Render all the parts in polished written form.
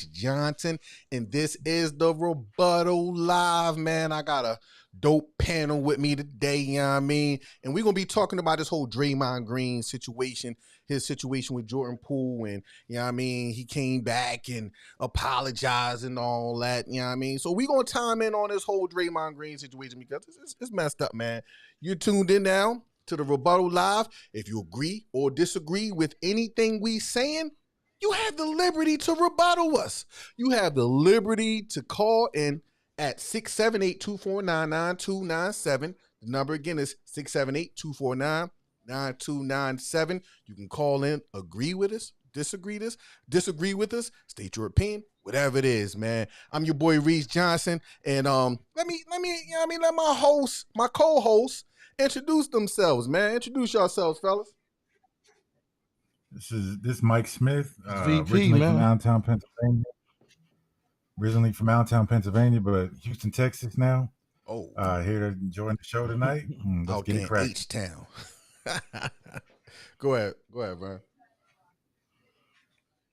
Johnson, and this is the Rebuttal Live, man. I got a dope panel with me today, you know what I mean? And we're going to be talking about this whole Draymond Green situation, his situation with Jordan Poole, and, you know what I mean, he came back and apologized and all that, you know what I mean? So we're going to time in on this whole Draymond Green situation because it's messed up, man. You're tuned in now to the Rebuttal Live. If you agree or disagree with anything we saying, you have the liberty to rebuttal us. You have the liberty to call in at 678-249-9297. The number again is 678-249-9297. You can call in, agree with us, disagree with us, state your opinion, whatever it is, man. I'm your boy Reese Johnson, and let me let my co-host introduce themselves, man. Introduce yourselves, fellas. This Mike Smith, VP, originally man. from Allentown, Pennsylvania. But Houston, Texas now. Oh, here to join the show tonight. Let's get it cracking. H-Town. Go ahead, Vern.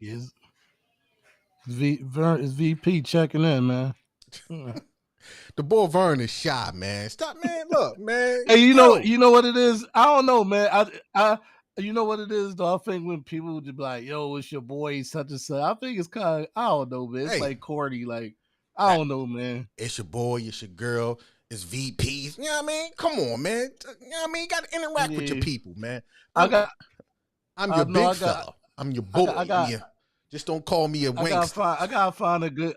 Is VP checking in, man. The boy Vern is shy, man. Stop, man. Look, man. Hey, you know what it is? I don't know, man. I you know what it is, though? I think when people would be like, yo, it's your boy, such and such, I think it's kind of, I don't know, man. It's like corny. Like, I don't know, man. It's your boy, it's your girl, it's VPs. You know what I mean? Come on, man. You know what I mean? You got to interact with your people, man. I'm your big fella. I'm your boy. Just don't call me a wankster. I gotta find a good...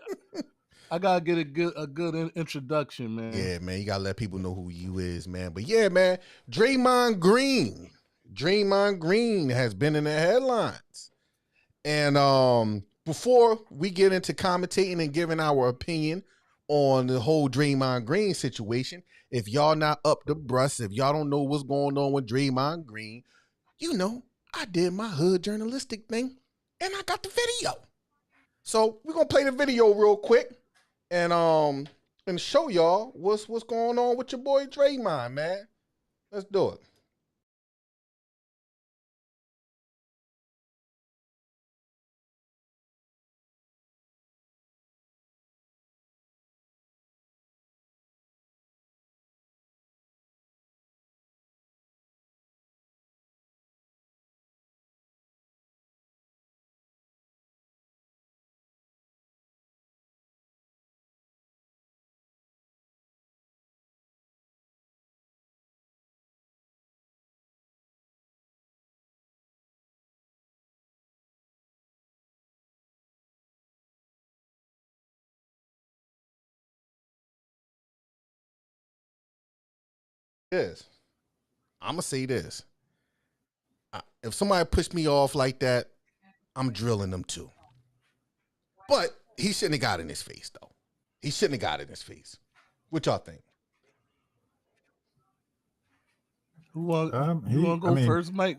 I gotta get a good introduction, man. Yeah, man. You gotta let people know who you is, man. But yeah, man, Draymond Green has been in the headlines. And before we get into commentating and giving our opinion on the whole Draymond Green situation, if y'all not up to brush, if y'all don't know what's going on with Draymond Green, you know, I did my hood journalistic thing and I got the video. So we're gonna play the video real quick and show y'all what's going on with your boy Draymond, man. Let's do it. This. I'm gonna say this. If somebody pushed me off like that, I'm drilling them too. But he shouldn't have got in his face, though. He shouldn't have got in his face. What y'all think? Who want to go first, Mike?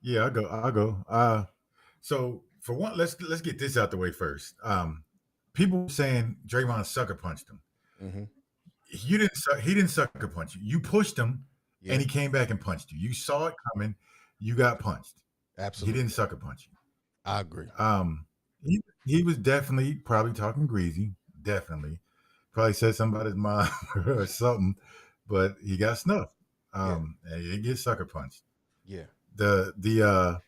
Yeah, I'll go. So for one, let's get this out the way first. People saying Draymond sucker punched him. Mm-hmm. He didn't sucker punch you. You pushed him, and he came back and punched you. You saw it coming. You got punched. Absolutely. He didn't sucker punch you. I agree. He was definitely probably talking greasy. Definitely. Probably said something about his mom or something, but he got snuffed. And he didn't get sucker punched. Yeah. The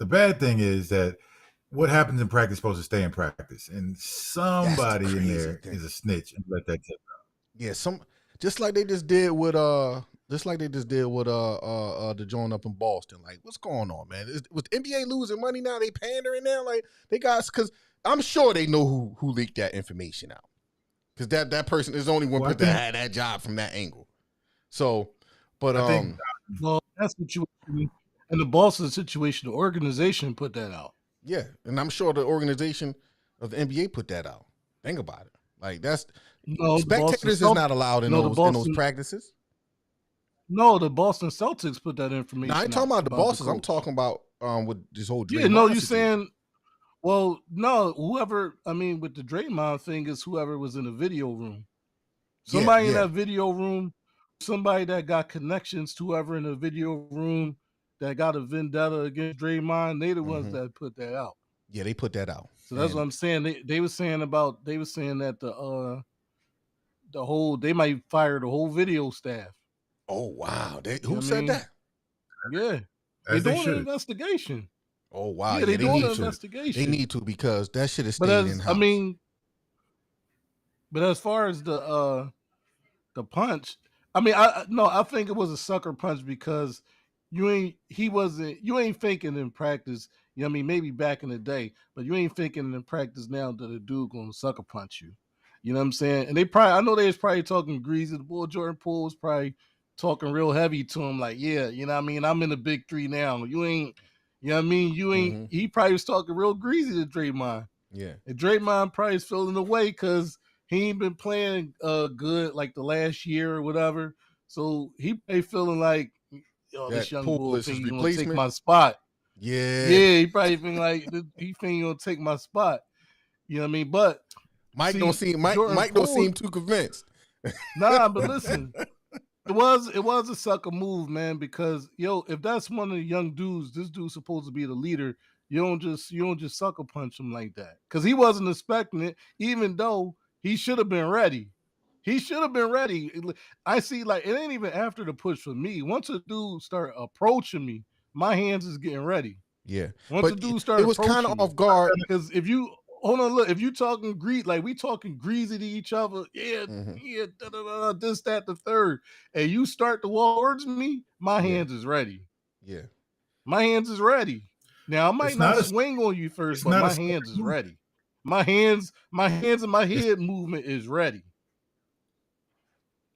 bad thing is that what happens in practice is supposed to stay in practice, and somebody in there is a snitch and let that tip out. Yeah, just like they just did with the joint up in Boston. Like, what's going on, man? Was the NBA losing money now? They pandering now? Like, they got, because I'm sure they know who leaked that information out. Because that person is only one person that had that job from that angle. So, but well, that's situation in the Boston situation. The organization put that out. Yeah, and I'm sure the organization of the NBA put that out. Think about it. Like, that's spectators is not allowed in those practices. No, the Boston Celtics put that information. I ain't talking about the Boston. I'm talking about with this whole Draymond. Yeah, no, you saying? Well, no, whoever. I mean, with the Draymond thing is whoever was in the video room. Somebody in that video room, somebody that got connections to whoever in the video room, that got a vendetta against Draymond, they the ones that put that out. Yeah, they put that out. So that's what I'm saying. They were saying that they might fire the whole video staff. Oh wow. Who said that? Yeah. They're doing an investigation. Oh wow. Yeah, they're doing an investigation. They need to, because that shit is staying in house. I mean, but as far as the punch, I mean, I think it was a sucker punch, because you ain't thinking in practice. You know what I mean? Maybe back in the day, but you ain't thinking in practice now that a dude gonna sucker punch you. You know what I'm saying? And I know they was probably talking greasy. The boy Jordan Poole was probably talking real heavy to him, like, yeah, you know what I mean? I'm in the big three now. You ain't, you know what I mean? You ain't, he probably was talking real greasy to Draymond. Yeah. And Draymond probably is feeling away because he ain't been playing good like the last year or whatever. So he probably feeling like, this young bull think he's gonna take my spot. Yeah. Yeah, he probably think like he think he's gonna take my spot. You know what I mean? But Mike don't seem too convinced. Nah, but listen, it was a sucker move, man, because if that's one of the young dudes, this dude's supposed to be the leader. You don't just sucker punch him like that, because he wasn't expecting it, even though he should have been ready. He should have been ready. I see, like, it ain't even after the push for me. Once a dude start approaching me, my hands is getting ready. Yeah. Once a dude started, it was kind of off guard, because if you hold on, look, if you talking we talking greasy to each other, yeah, this, that, the third, and you start to walk towards me, my hands is ready. Yeah, my hands is ready. Now I might not swing on you first, but my hands is ready. My hands and my head movement is ready.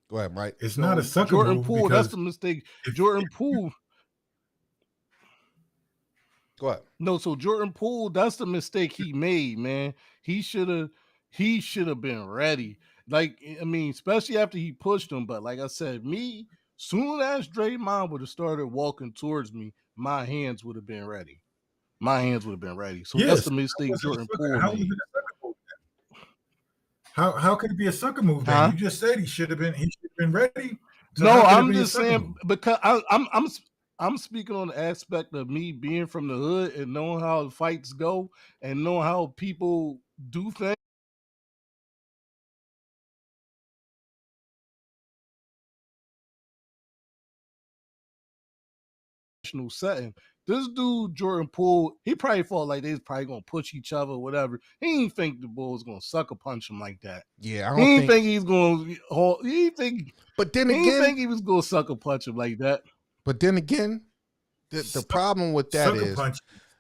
Go ahead, Mike. It's not a sucker Jordan move. Poole, that's the mistake. Jordan Poole. Go ahead. No, so Jordan Poole, that's the mistake he made, man. He should have been ready. Like, I mean, especially after he pushed him. But like I said, soon as Draymond would have started walking towards me, my hands would have been ready. So that's the mistake Jordan Poole made. How could it be a sucker move then? You just said he should have been ready. So no, I'm just saying, because I'm speaking on the aspect of me being from the hood and knowing how fights go and knowing how people do things. Setting. This dude, Jordan Poole, he probably felt like they was probably gonna push each other or whatever. He didn't think the bull was gonna sucker punch him like that. Yeah, he didn't think he's gonna. He think. But then again, he didn't think he was gonna sucker punch him like that. But then again, the problem with that is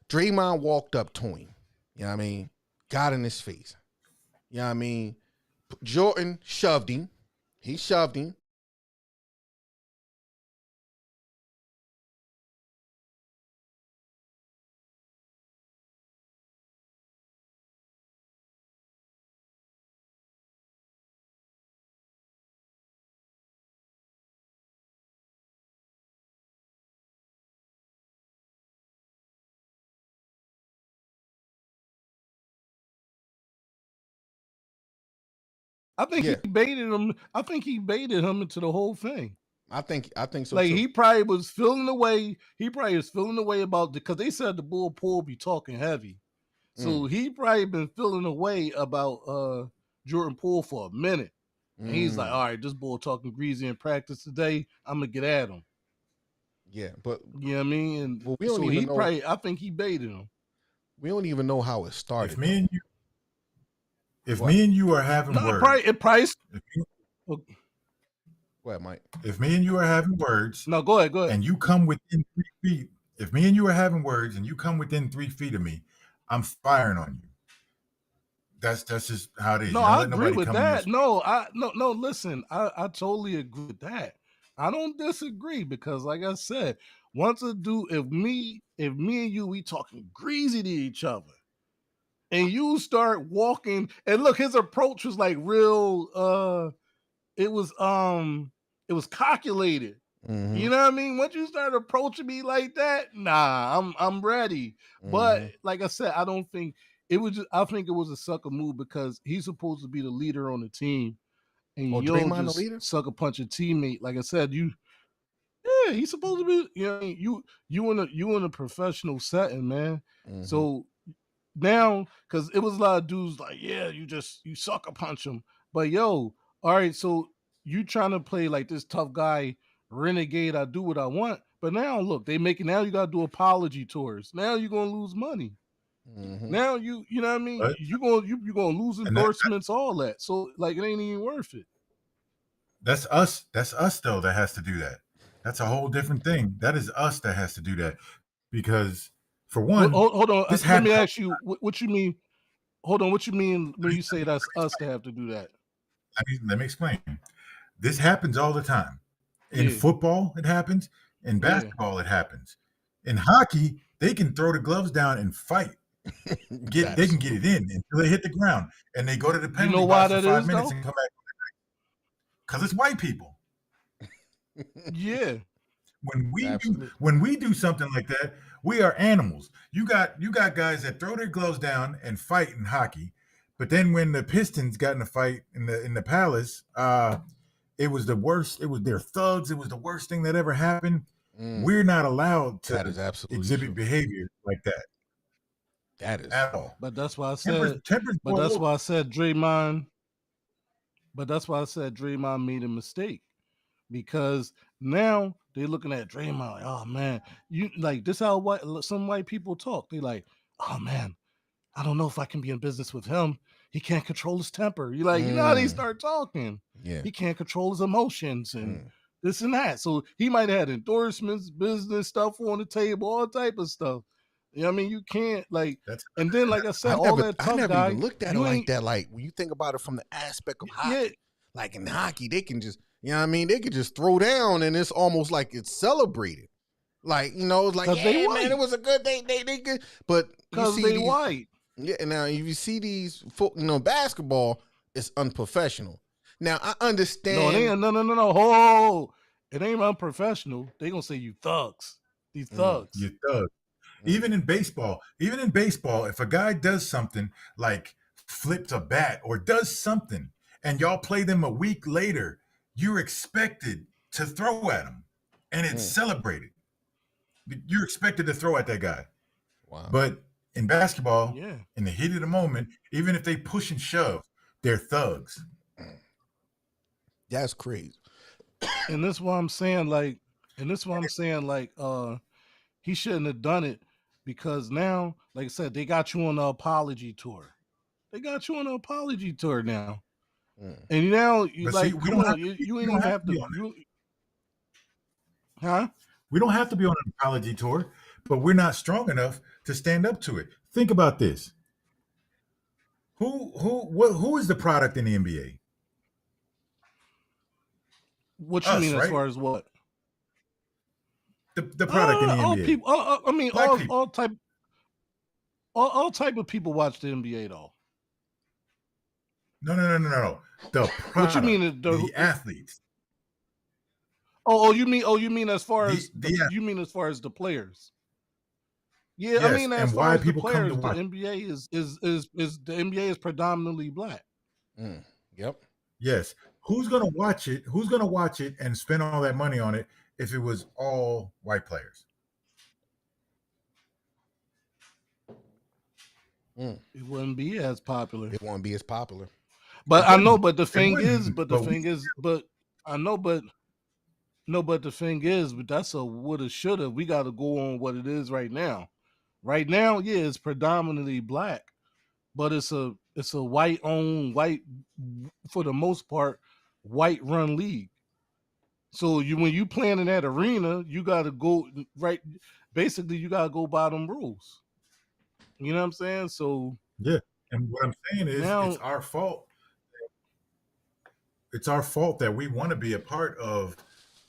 Draymond walked up to him. You know what I mean? Got in his face. You know what I mean? Jordan shoved him. He shoved him. I think he baited him. I think he baited him into the whole thing. I think so. Like, too. he probably was feeling the way. He probably was feeling the way about, because they said the bull Poole be talking heavy, so he probably been feeling the way about Jordan Poole for a minute. And he's like, all right, this bull talking greasy in practice today. I'm gonna get at him. Yeah, but you know what I mean. And well, we don't even know. I think he baited him. We don't even know how it started. If me and you are having words, go ahead, Mike. If me and you are having words, no, go ahead. And you come within 3 feet. If me and you are having words, and you come within 3 feet of me, I'm firing on you. That's just how it is. No, I agree with that. No, listen, I totally agree with that. I don't disagree, because, like I said, once a dude, if me and you, we talking greasy to each other, and you start walking, and look, his approach was like real. It was calculated. Mm-hmm. You know what I mean? Once you start approaching me like that, nah, I'm ready. Mm-hmm. But like I said, I don't think it was. I think it was a sucker move, because he's supposed to be the leader on the team, and you don't just sucker punch a teammate. Like I said, Yeah, he's supposed to be. You in a professional setting, man. Mhm. So now, because it was a lot of dudes like, yeah, you sucker punch him. But yo, all right, so you trying to play like this tough guy, renegade, I do what I want. But now look, now you gotta do apology tours. Now you're gonna lose money. Mhm. Now you know what I mean? But- You're gonna lose that- endorsements, all that. So like it ain't even worth it. That's us. That's us though that has to do that. That's a whole different thing. That is us that has to do that because for one, Hold on. this Let me happened. ask you what you mean. Hold on, what you mean when you say that's us to have to do that? Let me explain. This happens all the time. In Yeah. football, it happens. In Yeah. basketball, it happens. In hockey, they can throw the gloves down and fight. They can get it in until they hit the ground, and they go to the You penalty know why box for that 5 is minutes though? and come back. Because it's white people. Yeah. When we do something like that, we are animals. You got guys that throw their gloves down and fight in hockey, but then when the Pistons got in a fight in the Palace, it was the worst. It was their thugs. It was the worst thing that ever happened. We're not allowed That is to absolutely exhibit true. behavior like that That is at all. But that's why I said. Tempers But boil that's over. why I said Draymond. But that's why I said Draymond made a mistake because now they're looking at Draymond like, oh man, you like this how some white people talk. They like, oh man, I don't know if I can be in business with him. He can't control his temper. You like, you know how they start talking. Yeah. He can't control his emotions and this and that. So he might have had endorsements, business stuff on the table, all type of stuff. You know what I mean? You can't like, and then like I said, I never guy, even looked at it like that. Like when you think about it from the aspect of hockey, yeah, like in hockey, they can just, you know what I mean? They could just throw down and it's almost like it's celebrated. Like, you know, it's like, yeah, man, it was a good day. They good. But you see they these, white. Yeah, now if you see these, basketball, it's unprofessional. Now I understand. No, it ain't. No. Oh, it ain't unprofessional. They gonna say you thugs. These thugs. You thug. Even in baseball, if a guy does something like flips a bat or does something, and y'all play them a week later, you're expected to throw at him, and it's celebrated. You're expected to throw at that guy. Wow. But in basketball, Yeah. in the heat of the moment, even if they push and shove, they're thugs. That's crazy. And this is what I'm saying. Like, he shouldn't have done it because now, like I said, they got you on the apology tour. They got you on the apology tour now. And now you But like, see, we come don't on, have to, you we ain't don't even have have to to. be on it. Huh? We don't have to be on an apology tour, but we're not strong enough to stand up to it. Think about this. Who is the product in the NBA? What you Us, mean as right? far as what? The product in the All NBA. people. I mean, Black people. all type of people watch the NBA though. No. The product. What you mean? The athletes. You mean as far as the players? Yeah, Yes, I mean as and far why as the people come to players, the watch. NBA is the NBA is predominantly black. Yep. Yes. Who's gonna watch it? Who's gonna watch it and spend all that money on it if it was all white players? It wouldn't be as popular. It won't be as popular. But I know, but the thing is, but that's a woulda, shoulda. We got to go on what it is right now. Right now, yeah, it's predominantly black, but it's a white owned, white for the most part, white run league. So when you playing in that arena, you got to go right. Basically, you got to go by them rules. You know what I'm saying? So yeah, and what I'm saying is, now, it's our fault. It's our fault that we want to be a part of.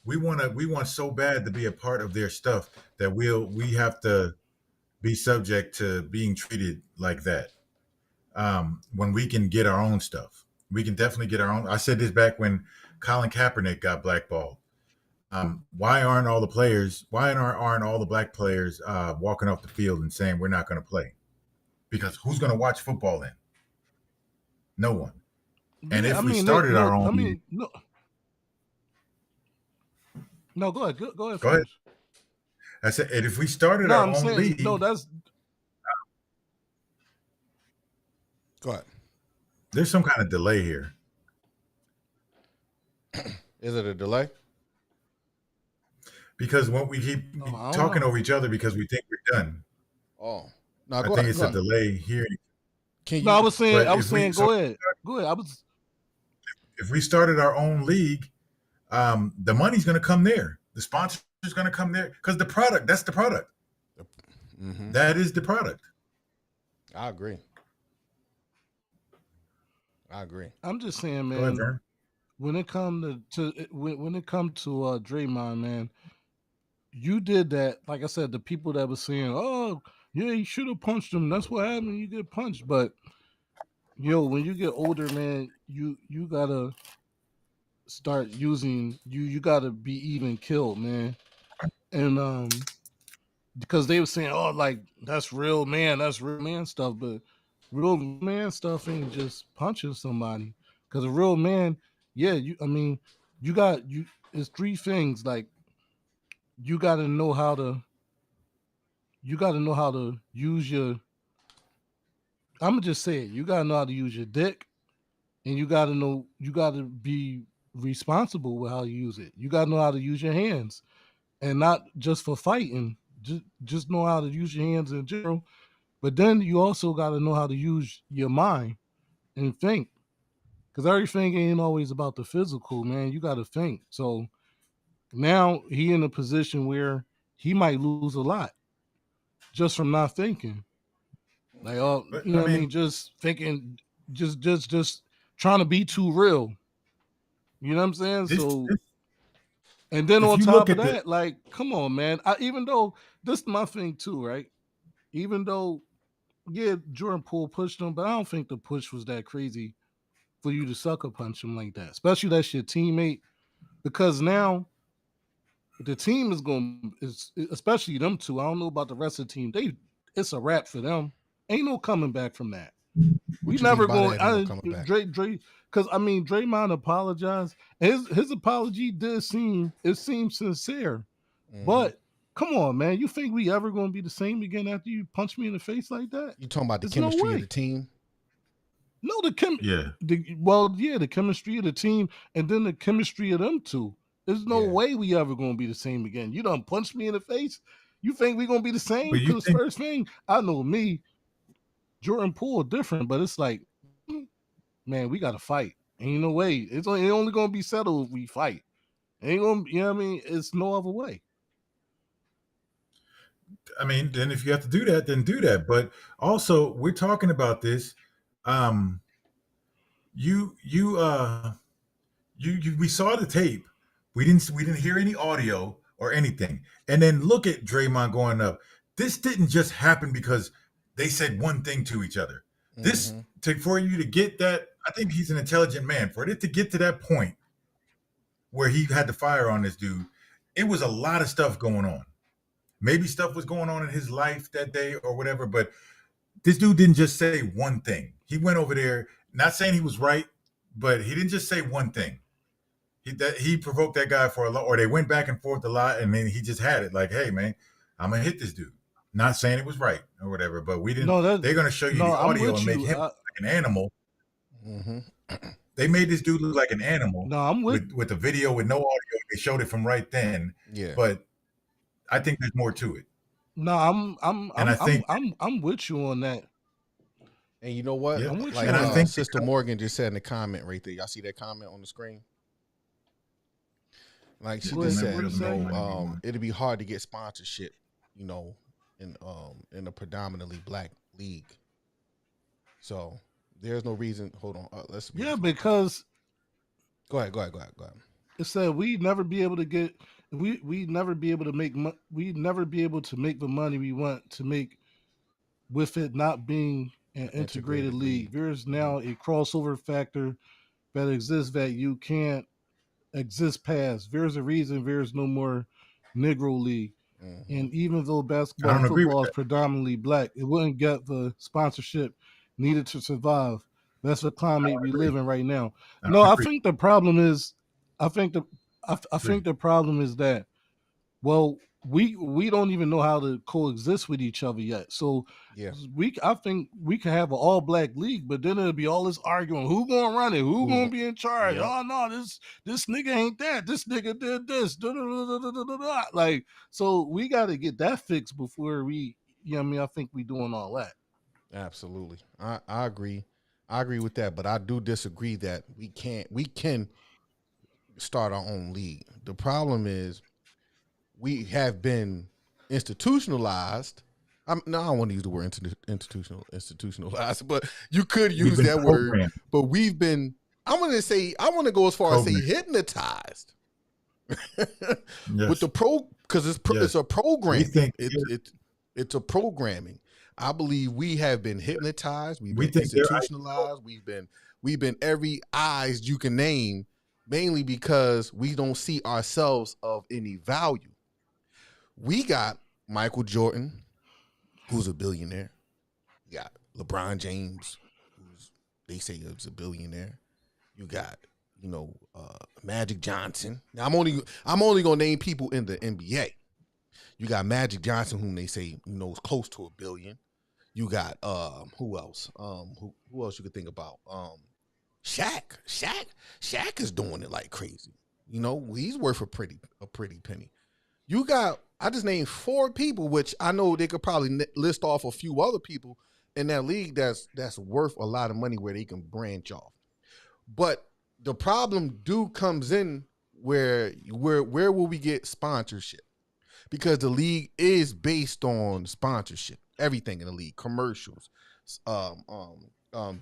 We want so bad to be a part of their stuff that we have to be subject to being treated like that. When we can get our own stuff, we can definitely get our own. I said this back when Colin Kaepernick got blackballed. Why aren't all the players? Why aren't all the black players walking off the field and saying we're not going to play? Because who's going to watch football then? No one. And if we started our own league, No, go ahead. Go ahead. Go ahead. Finish. I said, and if we started No, our I'm own saying no. league, That's Go ahead. there's some kind of delay here. Is it a delay? Because when we keep I don't talking know. over each other because we think we're done, Oh, no. I Go think ahead. it's Go a ahead. delay here. Can No, I you? was saying. But I was saying. Go ahead. Go ahead. if we started our own league, the money's going to come there. The sponsor's going to come there because the product. That's the product. Mm-hmm. That is the product. I agree. I agree. I'm just saying, Go ahead, man. Vern. When it come when it come to Draymond, man, you did that. Like I said, the people that were saying, "Oh, yeah, you should have punched him." That's what happened. You get punched, but when you get older, man, you gotta start using you gotta be even killed, man. And because they were saying, oh, like that's real man stuff, but real man stuff ain't just punching somebody. Because a real man, yeah, I mean, you. It's three things. Like you got to know how to, you got to know how to use your. I'm gonna just say it. You got to know how to use your dick, and you got to be responsible with how you use it. You got to know how to use your hands, and not just for fighting. Just know how to use your hands in general. But then you also got to know how to use your mind and think, because everything ain't always about the physical, man. You got to think. So now he in a position where he might lose a lot just from not thinking. Like, oh, But you know I what I mean? mean, Just thinking, just trying to be too real. You know what I'm saying? this, So, this and then if on you look top of at the that, like, come on, man. Even though this is my thing too, right? Even though, yeah, Jordan Poole pushed him, but I don't think the push was that crazy for you to sucker punch him like that, especially that's your teammate. Because now the team is going, is especially them two. I don't know about the rest of the team. It's a wrap for them. Ain't no coming back from that. We What you mean never by going. that? Ain't no coming back. Because I mean, Draymond apologized. His apology seemed sincere. Mm-hmm. But come on, man, you think we ever going to be the same again after you punch me in the face like that? You talking about the There's no chemistry of the way. team? No, yeah, the chemistry of the team, and then the chemistry of them two. There's no Yeah. way we ever gonna be the same again. You done punched me in the face. You think we gonna be the same? but you Because think first thing I know, me, Jordan Poole different, but it's like, man, we gotta fight. Ain't no way. It only gonna be settled if we fight. Ain't gonna, you know what I mean? It's no other way. I mean, then if you have to do that, then do that. But also, we're talking about this. Um, you you we saw the tape. We didn't hear any audio or anything. And then look at Draymond going up. This didn't just happen because they said one thing to each other. This Mm-hmm. for you to get that, I think he's an intelligent man. For it to get to that point where he had the fire on this dude, it was a lot of stuff going on. Maybe stuff was going on in his life that day or whatever, but this dude didn't just say one thing. He went over there, not saying he was right, but he didn't just say one thing. He provoked that guy for a lot, or they went back and forth a lot, and then he just had it like, "Hey, man, I'm gonna hit this dude." Not saying it was right or whatever, but we didn't. No, They're gonna show you no, the I'm audio with and make you. him look like an animal. Mm-hmm. They made this dude look like an animal No, I'm with. with the video with no audio. They showed it from right then, Yeah. but I think there's more to it, No, and I think, I'm with you on that. And you know what? yeah, I'm with you Like and on I that. think Sister Morgan just said in the comment right there. Y'all see that comment on the screen? Like she Go just ahead. said, What you is that? know, it'd be hard to get sponsorship, you know, in a predominantly black league. So there's no reason. Hold on, let's. Yeah, because Go ahead. it said we'd never be able to get we'd never be able to we'd never be able to make the money we want to make with it not being an integrated Integrated league. league. There is now a crossover factor that exists that you can't exist past. There's a reason there's no more Negro League. Mm-hmm. And even though I basketball don't and agree with football is that. predominantly black, it wouldn't get the sponsorship needed to survive. That's the I climate don't we agree. live in right now. I No, don't I agree. think the problem is, I think the I think the problem is that, well, we don't even know how to coexist with each other yet. So Yeah. I think we can have an all black league, but then it'll be all this arguing. Who gonna run it? Who gonna be in charge? Yep. Oh no, this nigga ain't that. This nigga did this. Like, so we got to get that fixed before we. You know what I mean? I think we doing all that. Absolutely. I agree. I agree with that, but I do disagree that we can start our own league. The problem is we have been institutionalized. No, I don't want to use the word institutionalized, but you could use that programmed. word. But we've been. I want to go as far as say hypnotized with the because it's a program. It's a programming. I believe we have been hypnotized. We've been institutionalized. We've been every eyes you can name, mainly because we don't see ourselves of any value. We got Michael Jordan, who's a billionaire. You got LeBron James, who's they say is a billionaire. You got, Magic Johnson. Now I'm only gonna name people in the NBA. You got Magic Johnson, whom they say is close to $1 billion. You got who else? Who else you could think about? Shaq. Shaq is doing it like crazy. He's worth a pretty penny. You got, I just named 4 people, which I know they could probably list off a few other people in that league that's worth a lot of money where they can branch off. But the problem comes in where will we get sponsorship? Because the league is based on sponsorship. Everything in the league, commercials,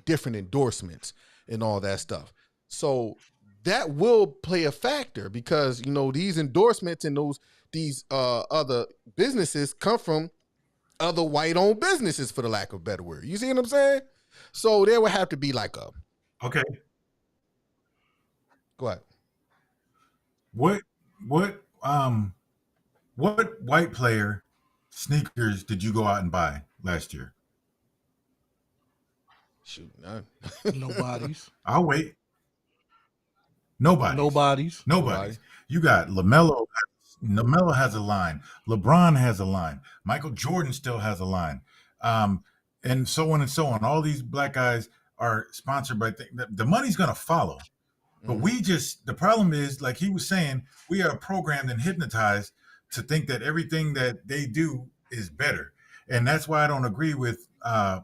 different endorsements, and all that stuff. So that will play a factor because these endorsements and these other businesses come from other white-owned businesses, for the lack of a better word. You see what I'm saying? So there would have to be like a okay. Go ahead. What white player sneakers did you go out and buy last year? Shoot, none. Nobody's. I'll wait. Nobody's. You got LaMelo. LaMelo has a line. LeBron has a line. Michael Jordan still has a line. And so on and so on. All these black guys are sponsored by the money's going to follow. But the problem is, like he was saying, we are programmed and hypnotized to think that everything that they do is better. And that's why I don't agree with the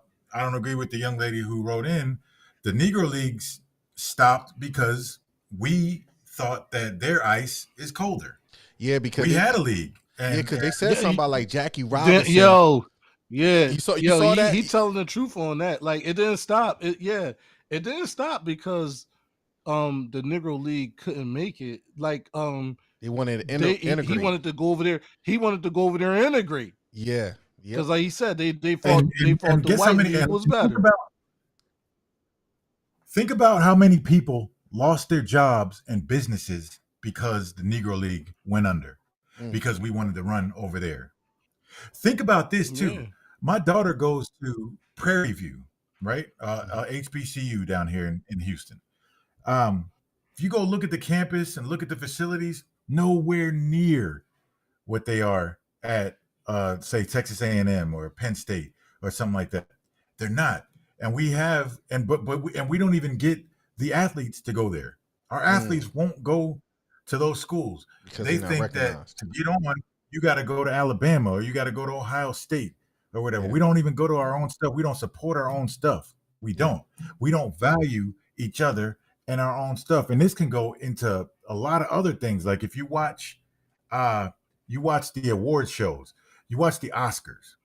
young lady who wrote in. The Negro Leagues stopped because we thought that their ice is colder. Yeah, because we had a league. Because they said something about like Jackie Robinson. You saw that? He telling the truth on that. Like it didn't stop. It didn't stop because the Negro League couldn't make it. Like they wanted to integrate. He wanted to go over there. He wanted to go over there and integrate. Yeah. Because like he said, they thought the white league was better. Think about how many people lost their jobs and businesses because the Negro League went under. Because we wanted to run over there. Think about this too. Yeah. My daughter goes to Prairie View, right? HBCU down here in Houston. If you go look at the campus and look at the facilities, nowhere near what they are at, say, Texas A&M or Penn State or something like that. They're not. And we have, but we don't even get the athletes to go there. Our athletes won't go to those schools because they think that to get on, you got to go to Alabama or you got to go to Ohio State or whatever. Yeah. We don't even go to our own stuff. We don't support our own stuff. We don't. We don't value each other and our own stuff. And this can go into a lot of other things. Like if you watch the award shows, you watch the Oscars.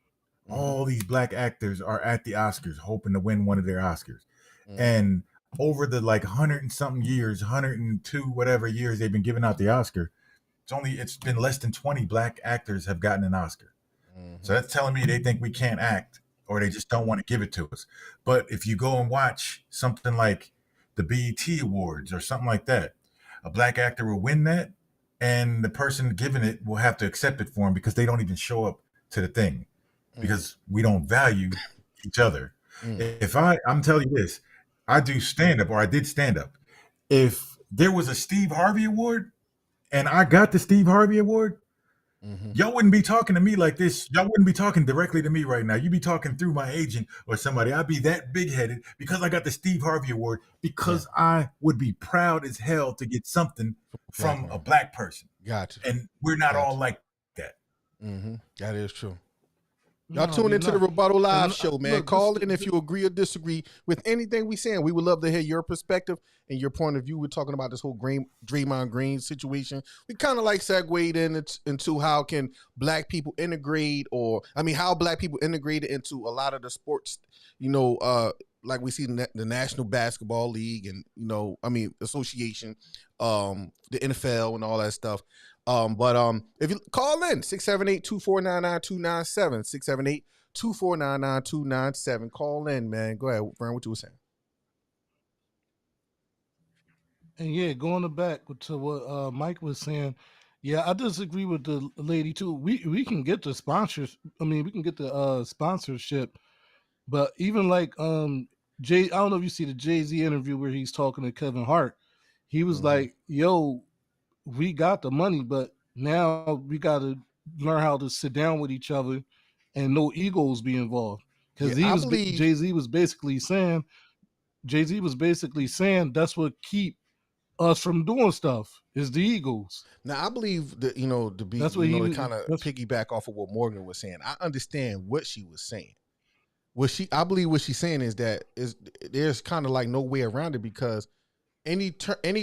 All these black actors are at the Oscars hoping to win one of their Oscars. And over the 100 and something years, 102 whatever years they've been giving out the Oscar, it's been less than 20 black actors have gotten an Oscar. So that's telling me they think we can't act or they just don't want to give it to us. But if you go and watch something like the BET Awards or something like that, a black actor will win that and the person giving it will have to accept it for him because they don't even show up to the thing because we don't value each other. If I'm telling you this, I do stand-up or I did stand-up. If there was a Steve Harvey Award and I got the Steve Harvey Award, y'all wouldn't be talking to me like this. Y'all wouldn't be talking directly to me right now. You'd be talking through my agent or somebody. I'd be that big headed because I got the Steve Harvey Award, because I would be proud as hell to get something from a black person. Gotcha. And we're not all like that. That is true. Y'all tune into the Rebuttal Live show, man. Look, call in if you agree or disagree with anything we saying. We would love to hear your perspective and your point of view. We're talking about this whole Draymond Green situation. We kind of like segued into how can black people integrate, or how black people integrated into a lot of the sports, like we see the National Basketball League and, association, the NFL and all that stuff. But if you call in 678-249-9297, 678-249-9297, call in, man. Go ahead, Brian, what you were saying. And going back to what Mike was saying, I disagree with the lady too. We can get the sponsors. We can get the sponsorship, but even like Jay, I don't know if you see the Jay-Z interview where he's talking to Kevin Hart. He was like, "Yo, we got the money, but now we got to learn how to sit down with each other and no egos be involved." Because Jay-Z was basically saying that's what keep us from doing stuff is the egos. Now I believe that to be that's what to kind of piggyback off of what Morgan was saying. I understand what she was saying. I believe what she's saying is that there's kind of like no way around it, because any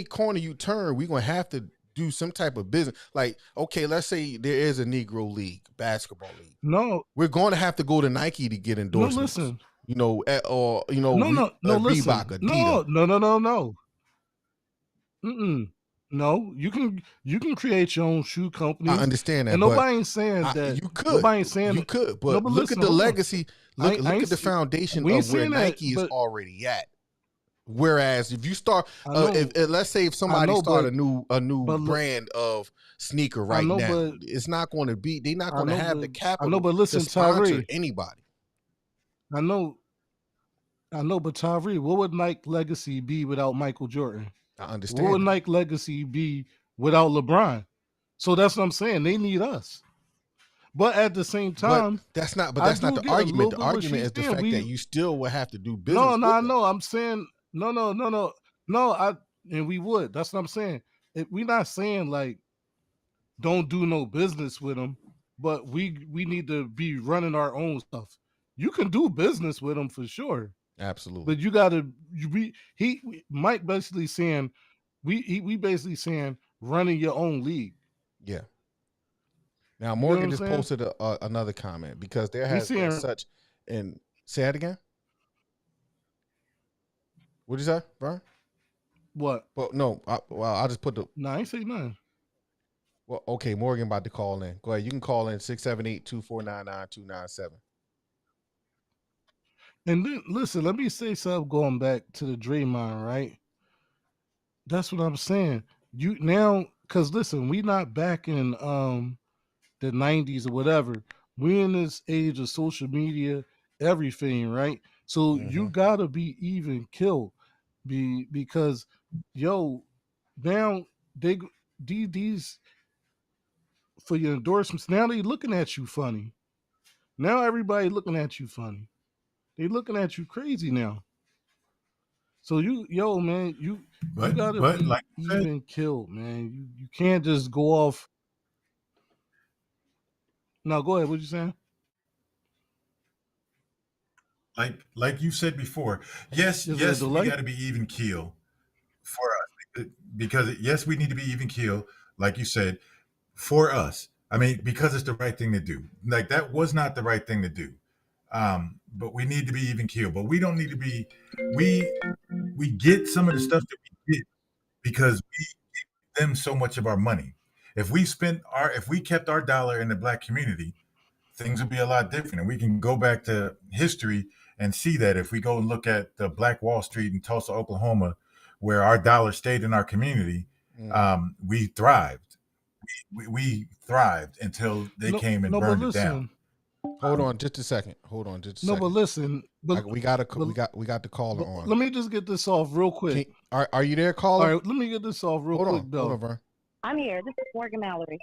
corner you turn, we're gonna have to do some type of business. Like, okay, let's say there is a Negro League, basketball league. No, we're going to have to go to Nike to get endorsements. No, listen. Or Reebok, Adidas. No. No, you can create your own shoe company. I understand that, and nobody ain't saying that you could. Nobody ain't saying you could, but look at the legacy. Look at the foundation of where Nike is already at. Whereas if you start, let's say if somebody start a new brand of sneaker now, it's not going to be. They're not going to have the capital. But listen, to sponsor Tyree, anybody. I know, but Tyree, what would Nike legacy be without Michael Jordan? I understand. What would Nike legacy be without LeBron? So that's what I'm saying. They need us. But at the same time, but that's not the argument. The argument is the fact that you still will have to do business. I know. I'm saying no. And we would. That's what I'm saying. We're not saying like don't do no business with them, but we need to be running our own stuff. You can do business with them for sure. Absolutely. But you got to Mike basically saying we basically saying running your own league. Yeah. Now Morgan just posted another comment, because there has been such and say that again. What'd you say, Brian? What? Well, no. I'll just put the. No, I ain't say nothing. Well, okay. Morgan about to call in. Go ahead. You can call in 678-249-9297. And then listen, let me say something. Going back to the Draymond, right? That's what I'm saying. You now, because listen, we not back in the 90s or whatever. We're in this age of social media, everything, right? So you gotta be even killed, because now these for your endorsements. Now they looking at you funny. Now everybody looking at you funny. They looking at you crazy now. So you gotta be like even killed, man. You can't just go off. No, go ahead. What you saying? Like you said before, yes, we got to be even keel for us, because yes, we need to be even keel, like you said, for us. Because it's the right thing to do. Like, that was not the right thing to do, but we need to be even keel. But we don't need to be. We get some of the stuff that we get because we give them so much of our money. If we kept our dollar in the black community, things would be a lot different. And we can go back to history and see that if we go and look at the Black Wall Street in Tulsa, Oklahoma, where our dollar stayed in our community, we thrived. We thrived until they came and burned it down. Hold on just a second. But listen, we got the caller on. Let me just get this off real quick. Are you there, caller? All right, let me get this off real quick, though. Hold on, I'm here. This is Morgan Mallory.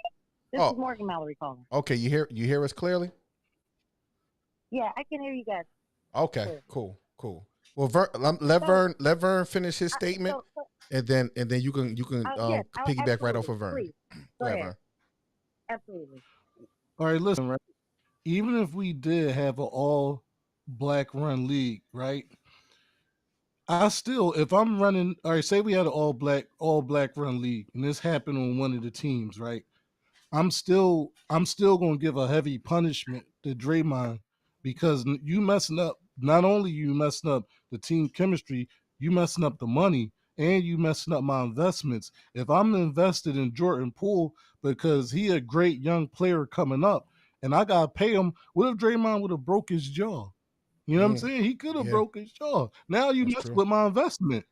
This is Morgan Mallory calling. Okay, you hear us clearly? Yeah, I can hear you guys. Okay, clearly. cool. Well, let Vern finish his statement, and then you can yes, piggyback right off of Vern. Please. Go ahead. Vern. Absolutely. All right, listen, right? Even if we did have an all black run league, right? I still, if I'm running, all right, say we had an all black run league, and this happened on one of the teams, right? I'm still gonna give a heavy punishment to Draymond because you messing up. Not only you messing up the team chemistry, you messing up the money, and you messing up my investments. If I'm invested in Jordan Poole because he a great young player coming up, and I gotta pay him, what if Draymond would have broke his jaw? You know what I'm saying? He could have broke his jaw. Now you mess with my investment.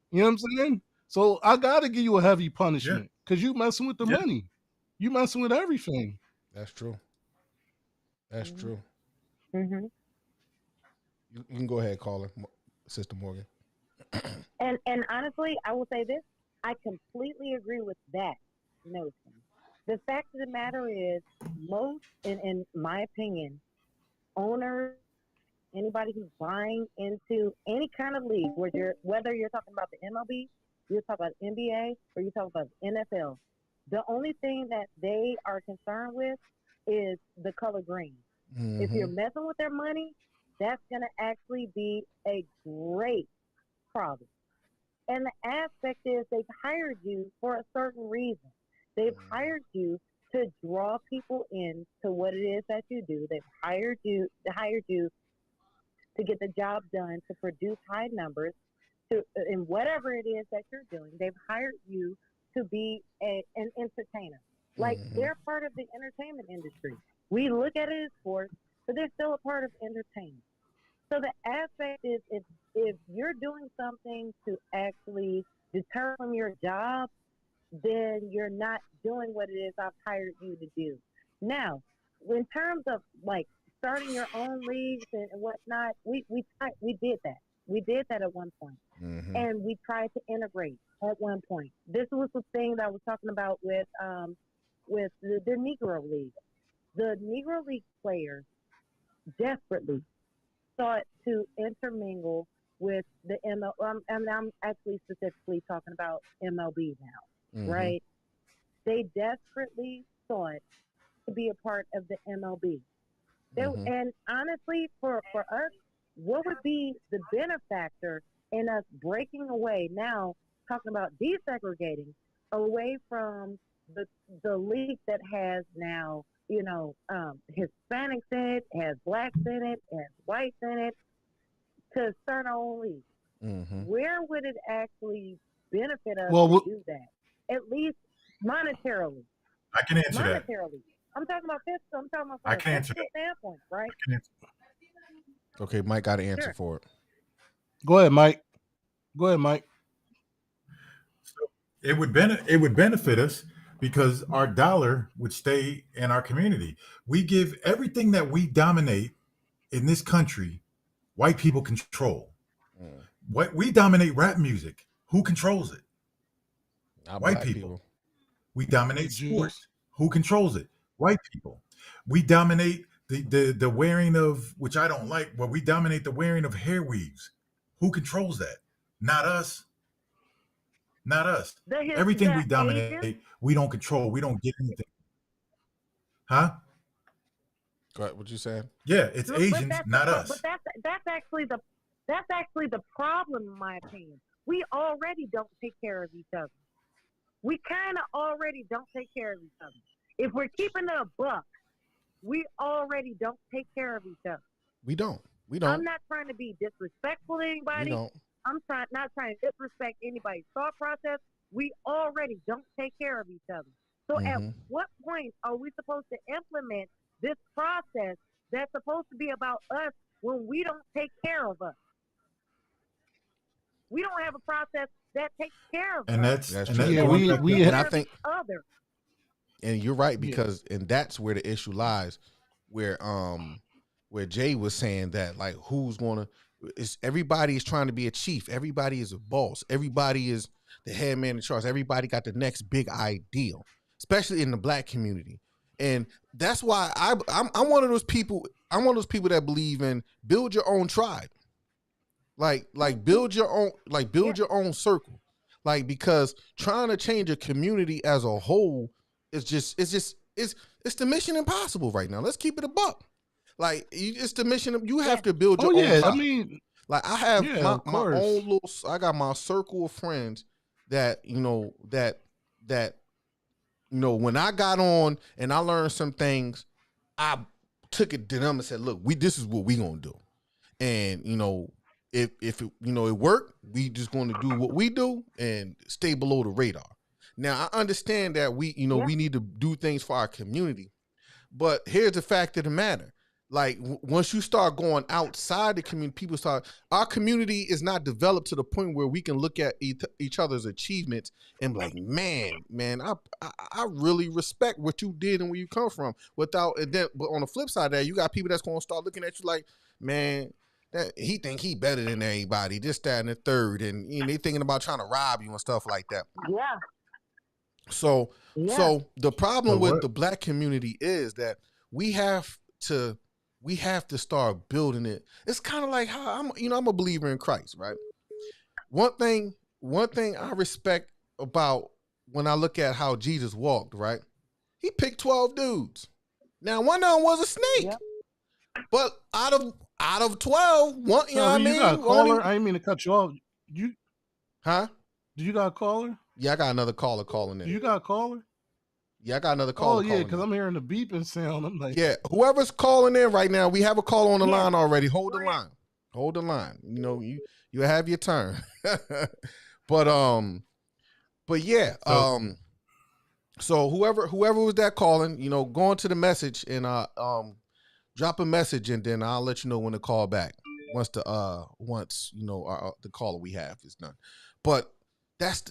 You know what I'm saying? So I got to give you a heavy punishment because you messing with the money. You messing with everything. That's true. That's true. Mm-hmm. You can go ahead, caller, Sister Morgan. and honestly, I will say this. I completely agree with that notion. The fact of the matter is, most, in my opinion, owners, anybody who's buying into any kind of league, whether you're talking about the MLB, you're talking about NBA, or you're talking about the NFL, the only thing that they are concerned with is the color green. Mm-hmm. If you're messing with their money, that's going to actually be a great problem. And the aspect is they've hired you for a certain reason. They've hired you to draw people in to what it is that you do. They've hired you to get the job done, to produce high numbers, in whatever it is that you're doing. They've hired you to be an entertainer. Like, they're part of the entertainment industry. We look at it as sports, but they're still a part of entertainment. So the aspect is, if you're doing something to actually deter from your job, then you're not doing what it is I've hired you to do. Now, in terms of like starting your own leagues and whatnot, we did that. We did that at one point. Mm-hmm. And we tried to integrate at one point. This was the thing that I was talking about with the Negro League. The Negro League players desperately sought to intermingle with the MLB. I'm actually specifically talking about MLB now, right? They desperately sought to be a part of the MLB. And honestly, for us, what would be the benefactor in us breaking away now, talking about desegregating away from the league that has now, Hispanics in it, has blacks in it, has whites in it, to start our own league? Mm-hmm. Where would it actually benefit us to do that? At least monetarily. I can answer that. I'm talking about fiscal. I'm talking about from a fiscal standpoint, right? Okay, Mike got an answer for it. Go ahead, Mike. So it would benefit us because our dollar would stay in our community. We give everything that we dominate in this country, white people control. What we dominate rap music. Who controls it? White people. We dominate sports. Who controls it? White people. We dominate the wearing of, which I don't like, but we dominate the wearing of hair weaves. Who controls that? Not us. Not us. Everything we dominate, we don't control. We don't get anything. Huh? Go ahead. What you saying? Yeah, it's Asians, not us. But that's actually the problem, in my opinion. We already don't take care of each other. We kind of already don't take care of each other. If we're keeping it a buck, we already don't take care of each other. We don't. I'm not trying to be disrespectful to anybody. I'm not trying to disrespect anybody's thought process. We already don't take care of each other. So at what point are we supposed to implement this process that's supposed to be about us when we don't take care of us? We don't have a process that takes care of us. That's true. And I think other. And you're right, because and that's where the issue lies, where Jay was saying that, like, everybody is trying to be a chief, everybody is a boss, everybody is the head man in charge. Everybody got the next big ideal, especially in the black community. And that's why I'm one of those people. I'm one of those people that believe in build your own tribe. Like build your own circle. Like, because trying to change a community as a whole is it's the mission impossible right now. Let's keep it a buck. Like, it's the mission. You have to build your own tribe. I mean, like, I have my own little. I got my circle of friends that when I got on and I learned some things, I took it to them and said, "Look, this is what we gonna do." And if it, it worked, we just going to do what we do and stay below the radar. Now, I understand that we need to do things for our community, but here's the fact of the matter. Like, once you start going outside the community, our community is not developed to the point where we can look at each other's achievements and be like, man, I really respect what you did and where you come from. But on the flip side of that, you got people that's going to start looking at you like, man, he think he better than everybody, this, that, and the third. And they thinking about trying to rob you and stuff like that. Yeah. So the problem with the black community is that we have to start building it. It's kind of like how I'm a believer in Christ, right? One thing I respect about when I look at how Jesus walked, right? He picked 12 dudes. Now, one of them was a snake. Yep. But out of 12, one, you know what I mean? You got a caller? I didn't mean to cut you off. Huh? Do you got a caller? Yeah, I got another caller calling in. You got a caller? Yeah, I got another caller. Oh, yeah, because I'm hearing the beeping sound. I'm like, yeah, whoever's calling in right now, we have a caller on the line already. Hold the line. Hold the line. You have your turn. But yeah. So whoever was that calling, go into the message and drop a message, and then I'll let you know when to call back once the caller we have is done. But that's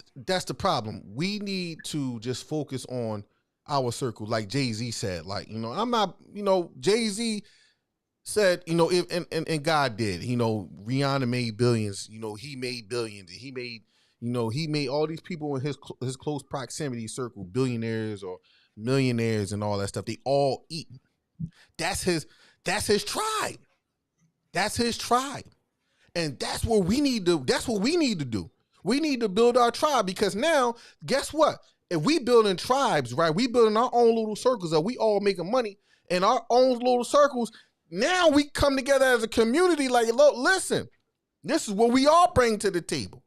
the problem. We need to just focus on our circle, like Jay-Z said. Like, I'm not, Jay-Z said, and God did. Rihanna made billions. He made billions. He made all these people in his close proximity circle billionaires or millionaires and all that stuff. They all eat. That's his tribe. That's his tribe. And that's what we need to do. We need to build our tribe, because now, guess what? If we building tribes, right? We building our own little circles that we all making money in our own little circles. Now we come together as a community like, look, listen, this is what we all bring to the table.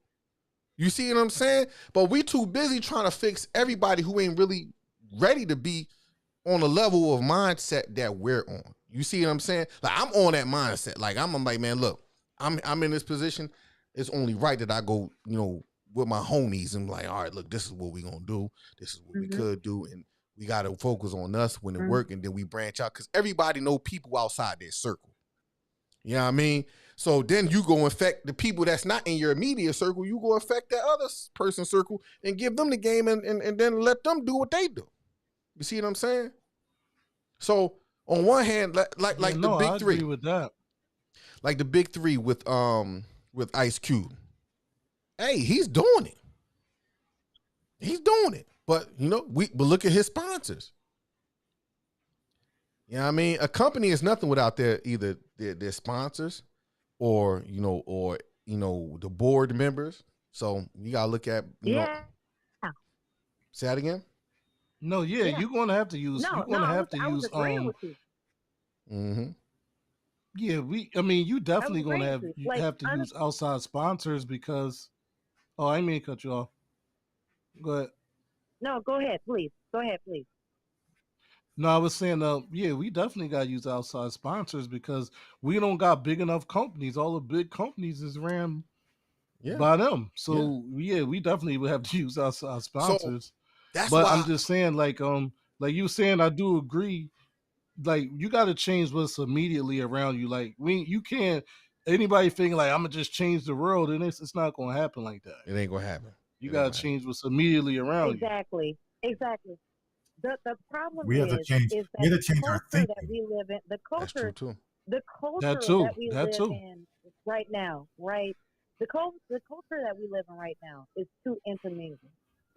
You see what I'm saying? But we too busy trying to fix everybody who ain't really ready to be on the level of mindset that we're on. You see what I'm saying? Like, I'm on that mindset. Like, I'm like, man, look, I'm in this position. It's only right that I go, with my homies and like, all right, look, this is what we gonna do. This is what we could do, and we gotta focus on us when it work, and then we branch out, because everybody know people outside their circle. You know what I mean? So then you go affect the people that's not in your immediate circle. You go affect that other person's circle and give them the game, and then let them do what they do. You see what I'm saying? So on one hand, like the big three, agree with that. Like the big three with Ice Cube. Hey, he's doing it. He's doing it. But but look at his sponsors. You know what I mean? A company is nothing without either their sponsors or the board members. So you gotta look at say that again? No, you're gonna have to use agreeing with you. Mm-hmm. Yeah, you definitely gonna have to use outside sponsors, because I didn't mean to cut you off. Go ahead. No, go ahead, please. No, I was saying, we definitely got to use outside sponsors, because we don't got big enough companies. All the big companies is ran by them. So we definitely would have to use outside sponsors. So that's why I'm just saying, like you were saying, I do agree. Like, you got to change what's immediately around you. Like, you can't. Anybody thinking like, I'm gonna just change the world, and it's not gonna happen like that. It ain't gonna happen. You gotta change what's immediately around you. Exactly. The problem we have to change. We have to change our thinking. That we live in, the culture That's true too. The culture that we live in right now, right? the culture that we live in right now is too intermingled,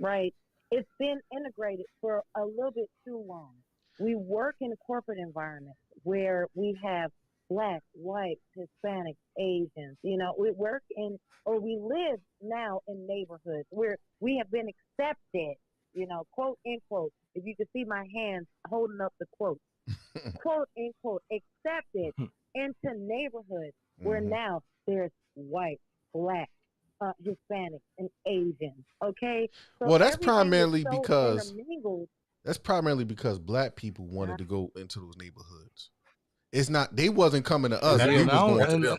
right? It's been integrated for a little bit too long. We work in corporate environments where we have black, white, Hispanic, Asians. You know, we work in or we live now in neighborhoods where we have been accepted, you know, quote unquote. If you could see my hands holding up the quote, quote unquote, accepted into neighborhoods where now there's white, black, Hispanic, and Asian. Okay, so well, that's everything is primarily so because intermingled. that's primarily because black people wanted to go into those neighborhoods. It's not they wasn't coming to us; That we is was going to and, them.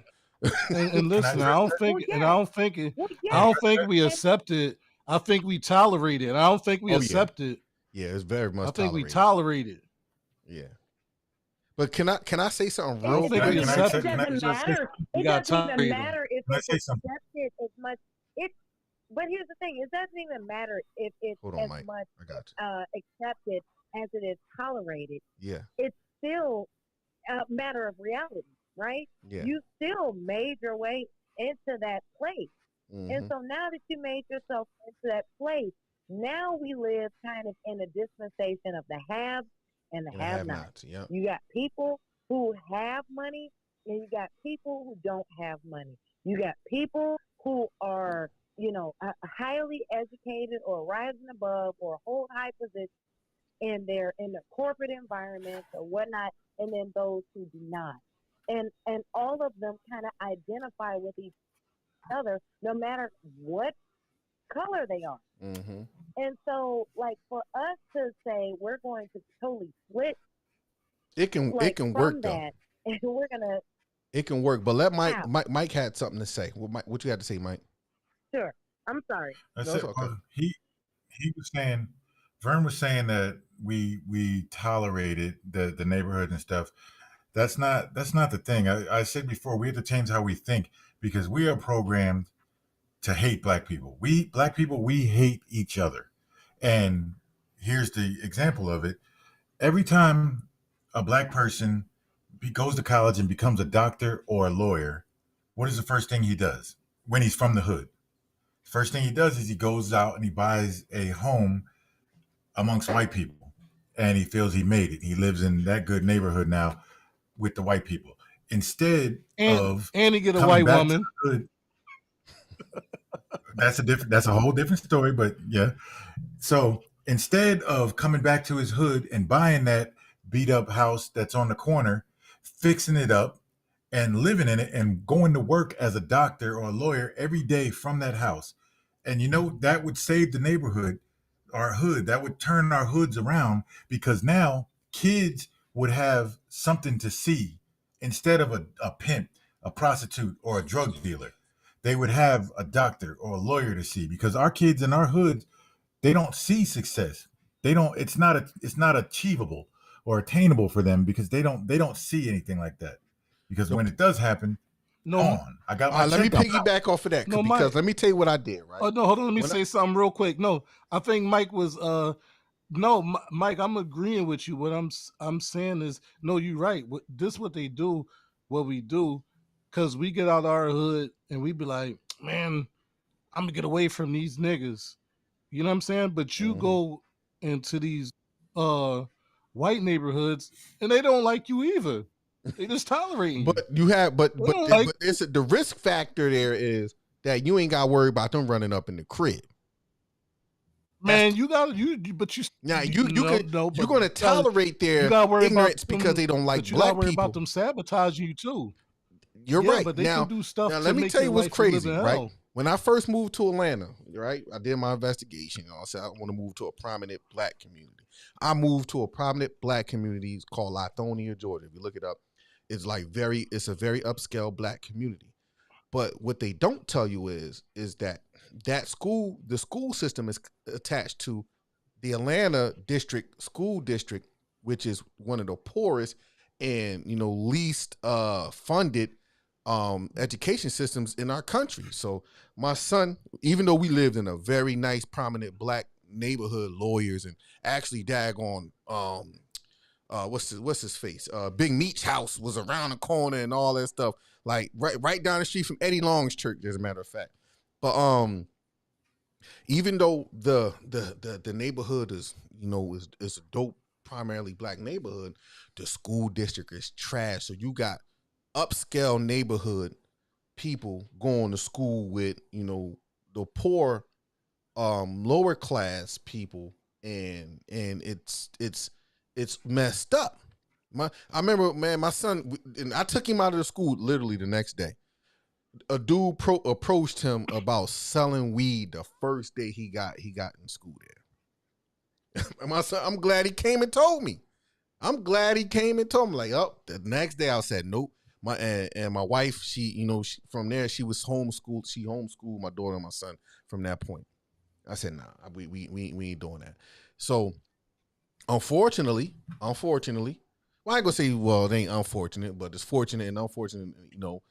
and listen, I don't think, Well, and I yes. don't think, Well, I yes. don't think we accept it. I think we tolerate it. I don't think we Oh, yeah. accept it. Yeah, it's very much. I think we tolerated. tolerate it. Yeah, but can I say something I don't real think quick? we Can I accept say- It it. can I- doesn't Just- matter. we It got doesn't even tolerated. matter if Can I it's say something? accepted as much. It, but here's the thing: it doesn't even matter if it's Hold on, as Mike. much I got you. accepted as it is tolerated. Yeah, It's still a matter of reality, right? yeah. You still made your way into that place, and so now that you made yourself into that place, now we live kind of in a dispensation of the haves and the have-nots. Yeah. You got people who have money, and you got people who don't have money. You got people who are, you know, highly educated or rising above or hold high positions in the corporate environments or whatnot, and then those who do not. And all of them kind of identify with each other, no matter what color they are. And so, like, for us to say we're going to totally switch, it can from work that, though. and we're gonna. It can work, but let How? Mike had something to say. What you had to say, Mike? Sure. I'm sorry. That's No, it's it. okay. He was saying, Vern was saying that we tolerated the neighborhood and stuff. That's not the thing. I said before, we have to change how we think because we are programmed to hate black people. Black people, we hate each other. And here's the example of it. Every time a black person goes to college and becomes a doctor or a lawyer, what is the first thing he does when he's from the hood? First thing he does is he goes out and he buys a home amongst white people, and he feels he made it. He lives in that good neighborhood now with the white people. Instead of and he get a coming white back woman. to the hood, that's a whole different story, but yeah. So instead of coming back to his hood and buying that beat up house that's on the corner, fixing it up and living in it and going to work as a doctor or a lawyer every day from that house. And you know, that would save the neighborhood, our hood. That would turn our hoods around because now kids would have something to see instead of a pimp, a prostitute, or a drug dealer. They would have a doctor or a lawyer to see because our kids in our hood, they don't see success. They don't. It's not achievable or attainable for them because they don't see anything like that. Because when it does happen, I got my let me check. piggyback off of that because Mike. let me tell you what I did. Right? Oh no, hold on. Let me say something real quick. No, I think Mike was. No, Mike, I'm agreeing with you. What I'm saying is, no, you're right. This what they do, what we do, because we get out our hood and we be like, man, I'm gonna get away from these niggas. You know what I'm saying? But you go into these white neighborhoods and they don't like you either. They just tolerating you. But you have, but it's the risk factor there is that you ain't got to worry about them running up in the crib. Man, you got but you now you're going to tolerate their ignorance because they don't like but you black gotta worry people. about them sabotaging you too. You're right. But they now, can do stuff. Now to let me make tell you your what's life crazy, live in right? hell. When I first moved to Atlanta, right, I did my investigation. I said I want to move to a prominent black community. I moved to a prominent black community. It's called Lithonia, Georgia. If you look it up, it's a very upscale black community. But what they don't tell you is that the school system is attached to the Atlanta school district, which is one of the poorest and least funded education systems in our country. So my son, even though we lived in a very nice, prominent black neighborhood, lawyers and actually daggone what's his face? Big Meat's house was around the corner and all that stuff. like right down the street from Eddie Long's church, as a matter of fact. But even though the neighborhood is, you know, is a dope, primarily black neighborhood, the school district is trash. So you got upscale neighborhood people going to school with, you know, the poor, lower class people, and it's messed up. I remember, man, my son, and I took him out of the school literally the next day. A dude approached him about selling weed the first day he got in school there. And my son, I'm glad he came and told me. I'm glad he came and told me. Like, oh, the next day I said nope. And my wife, she, you know, from there she was homeschooled. She homeschooled my daughter and my son from that point. I said, nah, we ain't doing that. So unfortunately, well, I ain't gonna say, well, it ain't unfortunate, but it's fortunate and unfortunate. You know,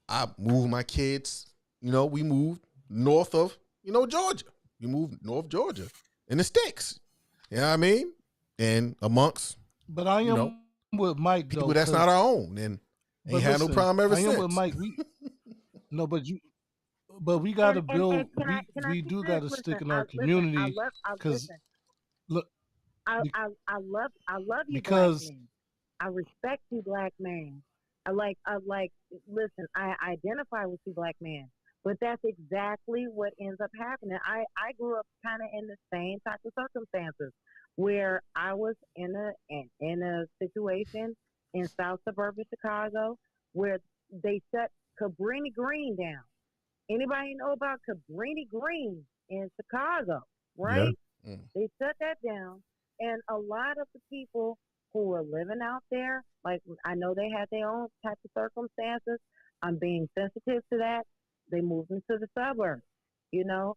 I moved my kids. You know, we moved north of, you know, Georgia. We moved North Georgia in the sticks. You know what I mean? And amongst, but I am, you know, with Mike people though, that's not our own, and ain't had no problem ever since. I am with Mike. No, but we got to build. We do got to stick in our community, because look, I love you, because black man. I respect you, black man. Listen, I identify with you, black man. But that's exactly what ends up happening. I grew up kind of in the same type of circumstances, where I was in a situation in South suburban Chicago where they shut Cabrini Green down. Anybody know about Cabrini Green in Chicago, right? Yeah. They shut that down, and a lot of the people who were living out there, like, I know they had their own type of circumstances. I'm being sensitive to that. They moved into the suburbs. You know,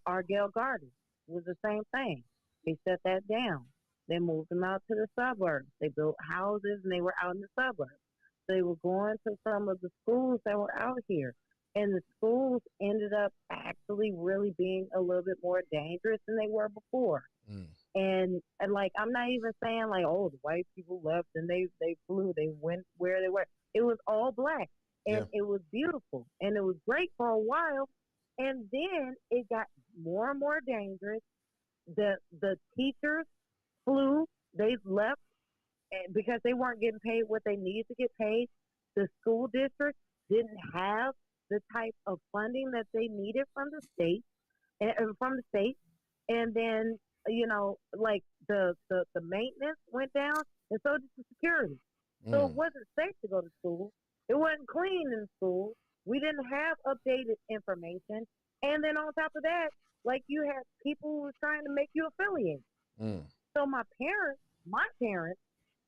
Argyle Gardens was the same thing. They shut that down. They moved them out to the suburbs. They built houses, and they were out in the suburbs. They were going to some of the schools that were out here. And the schools ended up actually really being a little bit more dangerous than they were before. And like, I'm not even saying like, oh, the white people left and they flew, they went where they were. It was all black, and it was beautiful, and it was great for a while. And then it got more and more dangerous. The teachers flew, they left because they weren't getting paid what they needed to get paid. The school district didn't have the type of funding that they needed from the state, and then, you know, like the maintenance went down, and so did the security. So it wasn't safe to go to school. It wasn't clean in school. We didn't have updated information, and then on top of that, like, you had people who were trying to make you affiliate. So my parents,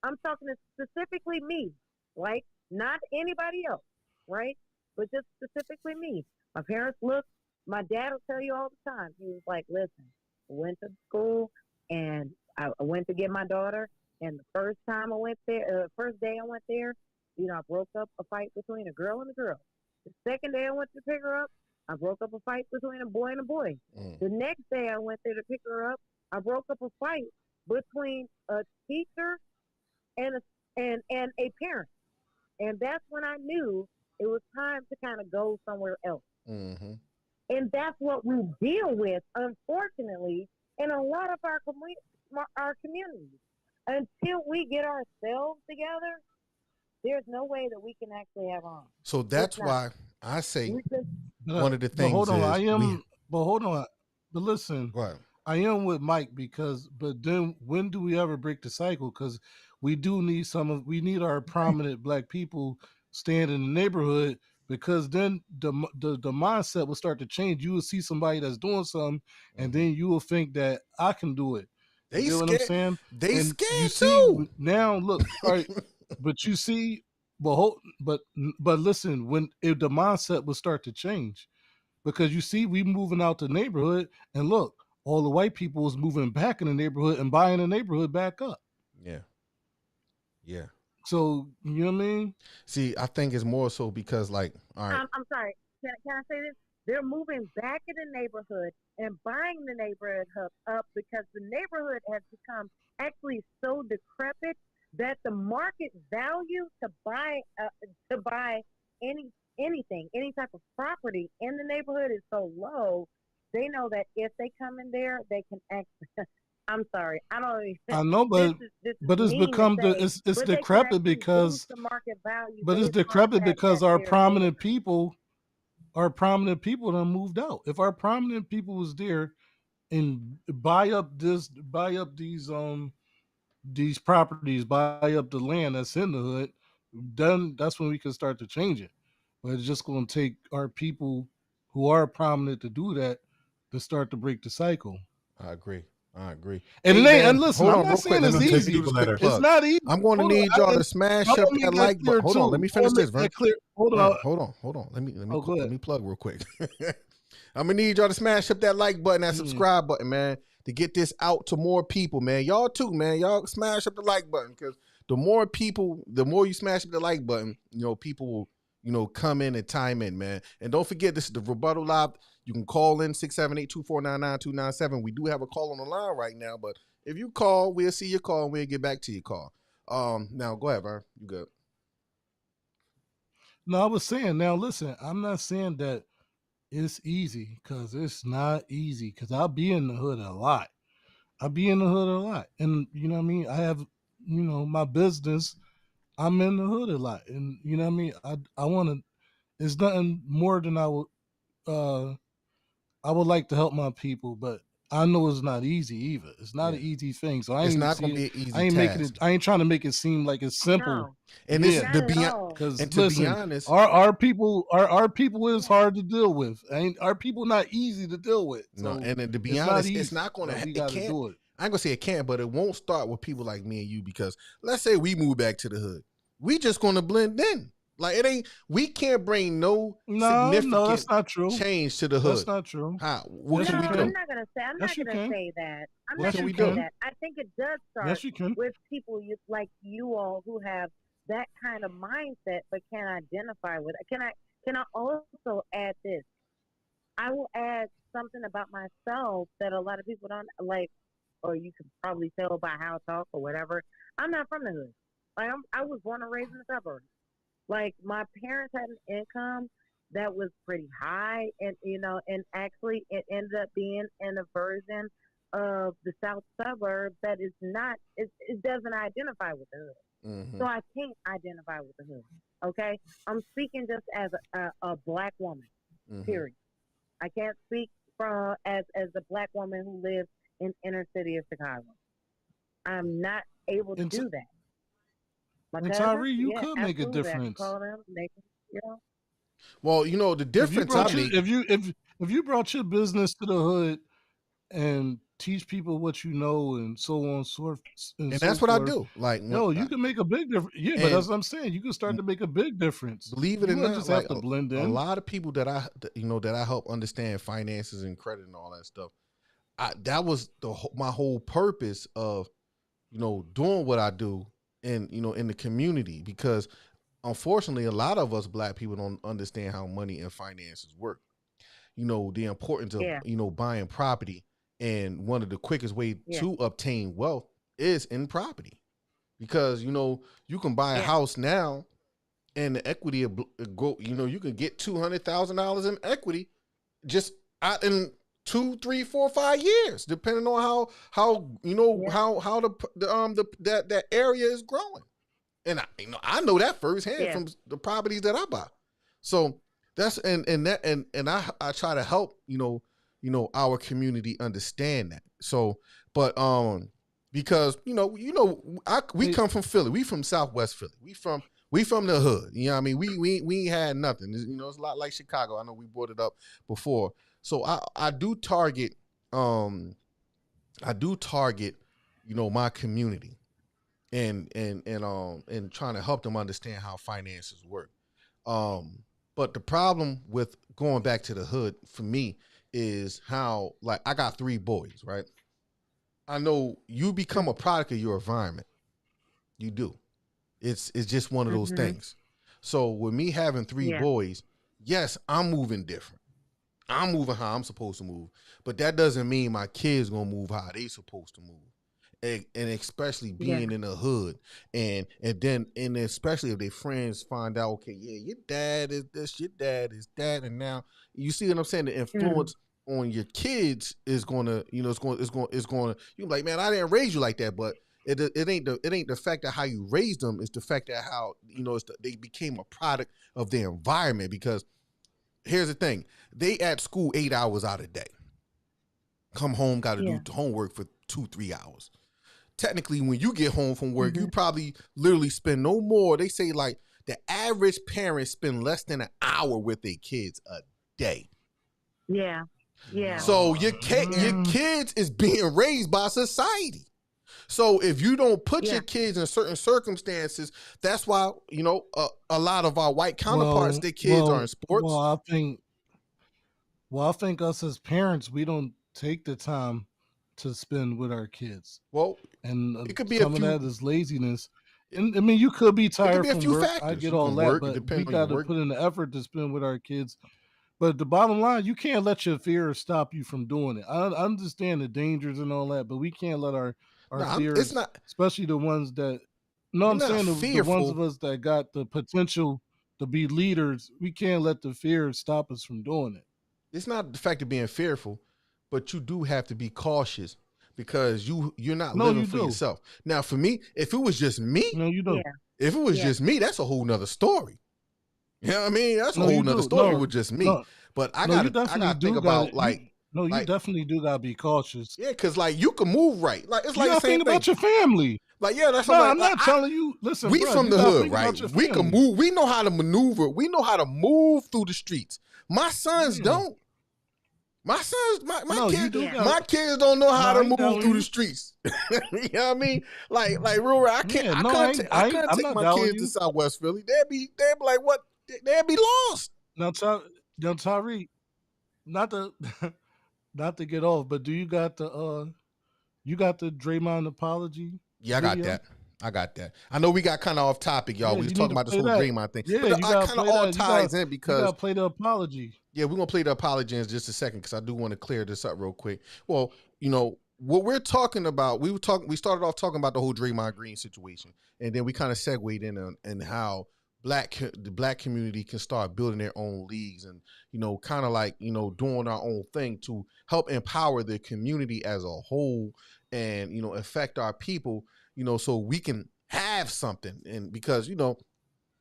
I'm talking to specifically me, like, not anybody else, right? But just specifically me. My parents looked. My dad will tell you all the time. He was like, listen, I went to school, and I went to get my daughter, and the first time I went there, first day I went there, you know, I broke up a fight between a girl and a girl. The second day I went to pick her up, I broke up a fight between a boy and a boy. The next day I went there to pick her up, I broke up a fight between a teacher and a parent. And that's when I knew it was time to kind of go somewhere else. And that's what we deal with, unfortunately, in a lot of our communities. Until we get ourselves together, there's no way that we can actually have on. So that's why I say one of the things hold on, but listen, I am with Mike, but then when do we ever break the cycle? Because we do need we need our prominent black people staying in the neighborhood, because then the mindset will start to change. You will see somebody that's doing something, and then you will think that I can do it. You know what I'm saying? They and scared you too. See, now look, all right, but you see, but listen, if the mindset will start to change, because you see, we moving out the neighborhood, and look, all the white people is moving back in the neighborhood and buying the neighborhood back up. Yeah. So, you know what I mean? See, I think it's more so because, like, all right. I'm sorry. Can I say this? They're moving back in the neighborhood and buying the neighborhood up because the neighborhood has become actually so decrepit that the market value to buy anything, any type of property in the neighborhood is so low, they know that if they come in there, they can act. I'm sorry, I don't even. I know, This is but it's mean to become say, it's but they can decrepit actually boost because the market value but it's based on decrepit because that our their neighborhood. prominent people done moved out. If our prominent people was there and buy up these properties, buy up the land that's in the hood, then that's when we can start to change it. But it's just going to take our people who are prominent to do that to start to break the cycle. I agree. I agree. And Hey it ain't. And man, listen, hold I'm on not real quick. saying Let it's me Some let me easy. do this people that quick are It's plug. not easy. I'm going to Hold on, need y'all to I smash up want to that make that like clear button. Hold on, let too. me I finish want to this, make Vern. that clear. Hold Vern, on. hold on. Oh, go Let ahead. me plug real quick. I'm gonna need y'all to smash up that like button, that subscribe button, man, to get this out to more people, man. Y'all too, man. Y'all smash up the like button because the more people, the more you smash up the like button, people will, come in and time in, man. And don't forget, this is the Rebuttal Live. You can call in 678-249-9297. We do have a call on the line right now, but if you call, we'll see your call and we'll get back to your call. Now go ahead, Vern. You good? No, I was saying. Now listen, I'm not saying that it's easy because it's not easy. Because I'll be in the hood a lot. I'll be in the hood a lot, and you know what I mean. I have my business. I'm in the hood a lot, and you know what I mean. I want to. It's nothing more than uh I would like to help my people, but I know it's not easy either. It's not Yeah. an easy thing. So I It's ain't not see gonna be it. an I easy ain't making task. it. I ain't trying to make it seem like it's simple. No, And this is Yeah, not at beyond. all. because And to be listen, honest, our people is Yeah. hard to deal with. Ain't our people not easy to deal with. no. So And then to be it's not honest, it's easy, not gonna. but we It got to can't. do it. I ain't gonna say it can't, but it won't start with people like me and you because let's say we move back to the hood, we just gonna blend in. Like it ain't. We can't bring no No, that's significant not true. change to the That's hood. not true. How? What Yes, can you we No, I'm do? can. not gonna say. I'm not Yes, you gonna can. say that. I'm What not Yes, can you gonna we say do? can. that. I think it does start Yes, you can. with people like you all who have that kind of mindset, but can identify with it. Can I also add this? I will add something about myself that a lot of people don't like, or you can probably tell by how I talk or whatever. I'm not from the hood. Like I was born and raised in the suburbs. Like my parents had an income that was pretty high, and and actually it ended up being in a version of the south suburbs that is not. It doesn't identify with the hood, Mm-hmm. so I can't identify with the hood. Okay, I'm speaking just as a black woman. Mm-hmm. Period. I can't speak from as a black woman who lives in inner city of Chicago. I'm not able to And, do that. My and cousins, Tyree, you yeah, could make a absolutely. I can difference call them. They can, Well, the if you difference I brought your make, if you brought your business to the hood and teach people what you know and so on and and so that's what I forth. do. Like Yo, you can make a big difference. Yeah, but and that's what I'm saying. You can start to make a big difference. believe it or You wouldn't not, just like have to blend a in. lot of people that I help understand finances and credit and all that stuff. That was my whole purpose of doing what I do in the community because unfortunately a lot of us black people don't understand how money and finances work. The importance of yeah, buying property, and one of the quickest way yeah, to obtain wealth is in property because you can buy a yeah, house now and the equity go. You can get $200,000 in equity just out in 2, 3, 4, 5 years, depending on how yeah, how that area is growing. And I know that firsthand yeah, from the properties that I buy. So that's and I try to help our community understand that. So, but because we Hey, come from Philly, we from Southwest Philly, we from the hood. You know what I mean? We ain't had nothing. It's a lot like Chicago. I know we brought it up before. So I do target um my community and trying to help them understand how finances work. But the problem with going back to the hood for me is how, like, I got 3 boys, right? I know you become a product of your environment. You do. It's just one of those mm-hmm, things. So with me having three yeah, boys, yes, I'm moving different. I'm moving how I'm supposed to move, but that doesn't mean my kids gonna move how they supposed to move. and especially being in the hood, and especially if their friends find out, okay, yeah, your dad is this, your dad is that, and now you see what I'm saying. The influence on your kids is gonna, it's going. You're like, man, I didn't raise you like that, but it ain't the fact that how you raised them. It's the fact that how they became a product of their environment. Because here's the thing: they at school 8 hours out of the day. Come home, got to do homework for 2-3 hours. Technically, when you get home from work, you probably literally spend no more. They say like the average parent spend less than an hour with their kids a day. Yeah. Yeah. So your kids is being raised by society. So if you don't put your kids in certain circumstances, that's why, a lot of our white counterparts, their kids are in sports. I think us as parents, we don't take the time to spend with our kids. Well, and it could be some of that is laziness. And I mean, you could be tired from work. Factors. I get all that, but we got to put in the effort to spend with our kids. But the bottom line, you can't let your fear stop you from doing it. I understand the dangers and all that, but we can't let our fears, especially the ones that, I'm saying the ones of us that got the potential to be leaders, we can't let the fear stop us from doing it. It's not the fact of being fearful, but you do have to be cautious because you're not living for yourself. Now, for me, if it was just me, you don't. If it was just me, that's a whole nother story. You know what I mean? That's a whole nother story with just me. But I gotta think about you definitely do gotta be cautious. Yeah, because like you can move right. Like it's like the same thing about your family. Like that's I'm not telling you. Listen, we from the hood, right? We can move. We know how to maneuver. We know how to move through the streets. My sons don't. My sons, my kids don't know how to move through the streets. You know what I mean? Like real. I can't take my kids to Southwest Philly. They'd be like, what? They'd be lost. Now, Tyree, not to get off, but do you got the Draymond apology? Yeah, I got that. I know we got kind of off topic, y'all. We was talking about this whole Draymond thing. Yeah, but it kind of all ties in because you got to play the apology. Yeah, we're gonna play the apology in just a second because I do want to clear this up real quick. Well, what we're talking about, we started off talking about the whole Draymond Green situation, and then we kind of segued in and how the black community can start building their own leagues and kind of like doing our own thing to help empower the community as a whole and affect our people so we can have something. And because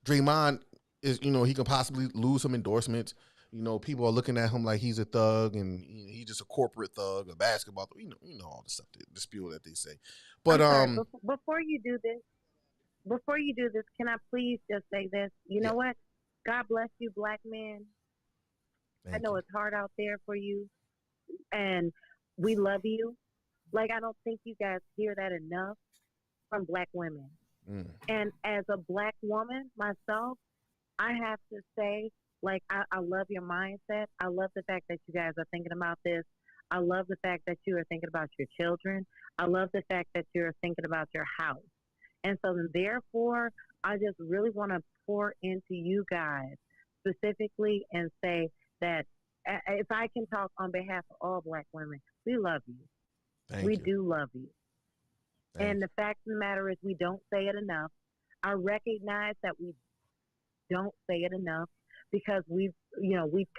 Draymond is he can possibly lose some endorsements. People are looking at him like he's a thug and he's just a corporate thug, a basketball. All the stuff, the spiel that they say. But before you do this, can I please just say this? You know what? God bless you, black men. I know it's hard out there for you, and we love you. Like, I don't think you guys hear that enough from black women. And as a black woman myself, I have to say, like, I love your mindset. I love the fact that you guys are thinking about this. I love the fact that you are thinking about your children. I love the fact that you're thinking about your house. And so therefore, I just really want to pour into you guys specifically and say that if I can talk on behalf of all black women, we love you. We do love you. And the fact of the matter is we don't say it enough. I recognize that we don't say it enough because we've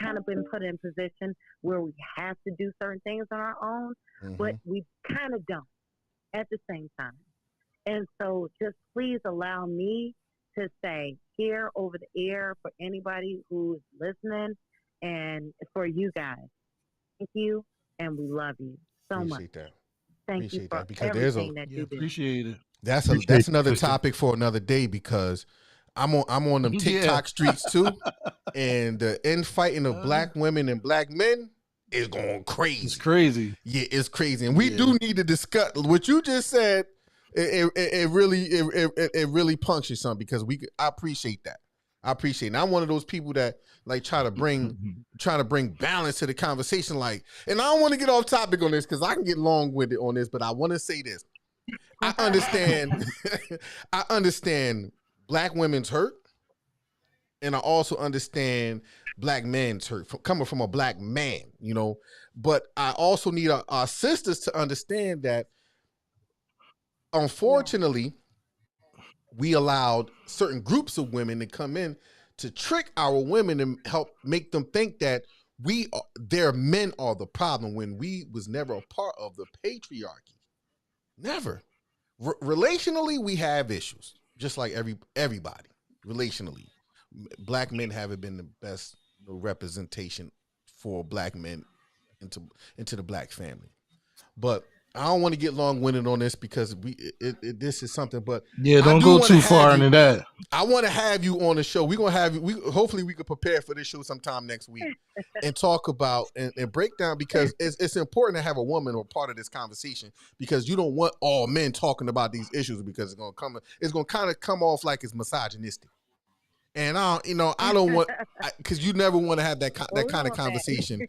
kind of been put in a position where we have to do certain things on our own, but we kind of don't at the same time. And so just please allow me to say here over the air for anybody who's listening and for you guys, thank you, and we love you so much. That. Thank you for because everything that you do. Appreciate it. That's another topic for another day because I'm on them TikTok streets too, and the infighting of black women and black men is going crazy. It's crazy. Yeah, it's crazy, and we do need to discuss what you just said. It really punctures something because I appreciate that. I appreciate it. And I'm one of those people that like try to bring balance to the conversation. Like, and I don't want to get off topic on this because I can get long-winded on this, but I want to say this. I understand black women's hurt, and I also understand black men's hurt coming from a black man, But I also need our sisters to understand that unfortunately, we allowed certain groups of women to come in to trick our women and help make them think that their men are the problem when we was never a part of the patriarchy. Never. Relationally, we have issues, just like everybody. Relationally, black men haven't been the best representation for black men into the black family. But I don't want to get long winded on this because this is something. But yeah, don't go too far into that. I want to have you on the show. We're gonna have you. Hopefully, we can prepare for this show sometime next week and talk about and break down, because it's important to have a woman or part of this conversation, because you don't want all men talking about these issues, because it's gonna kind of come off like it's misogynistic. And I don't want, because you never want to have that kind of conversation.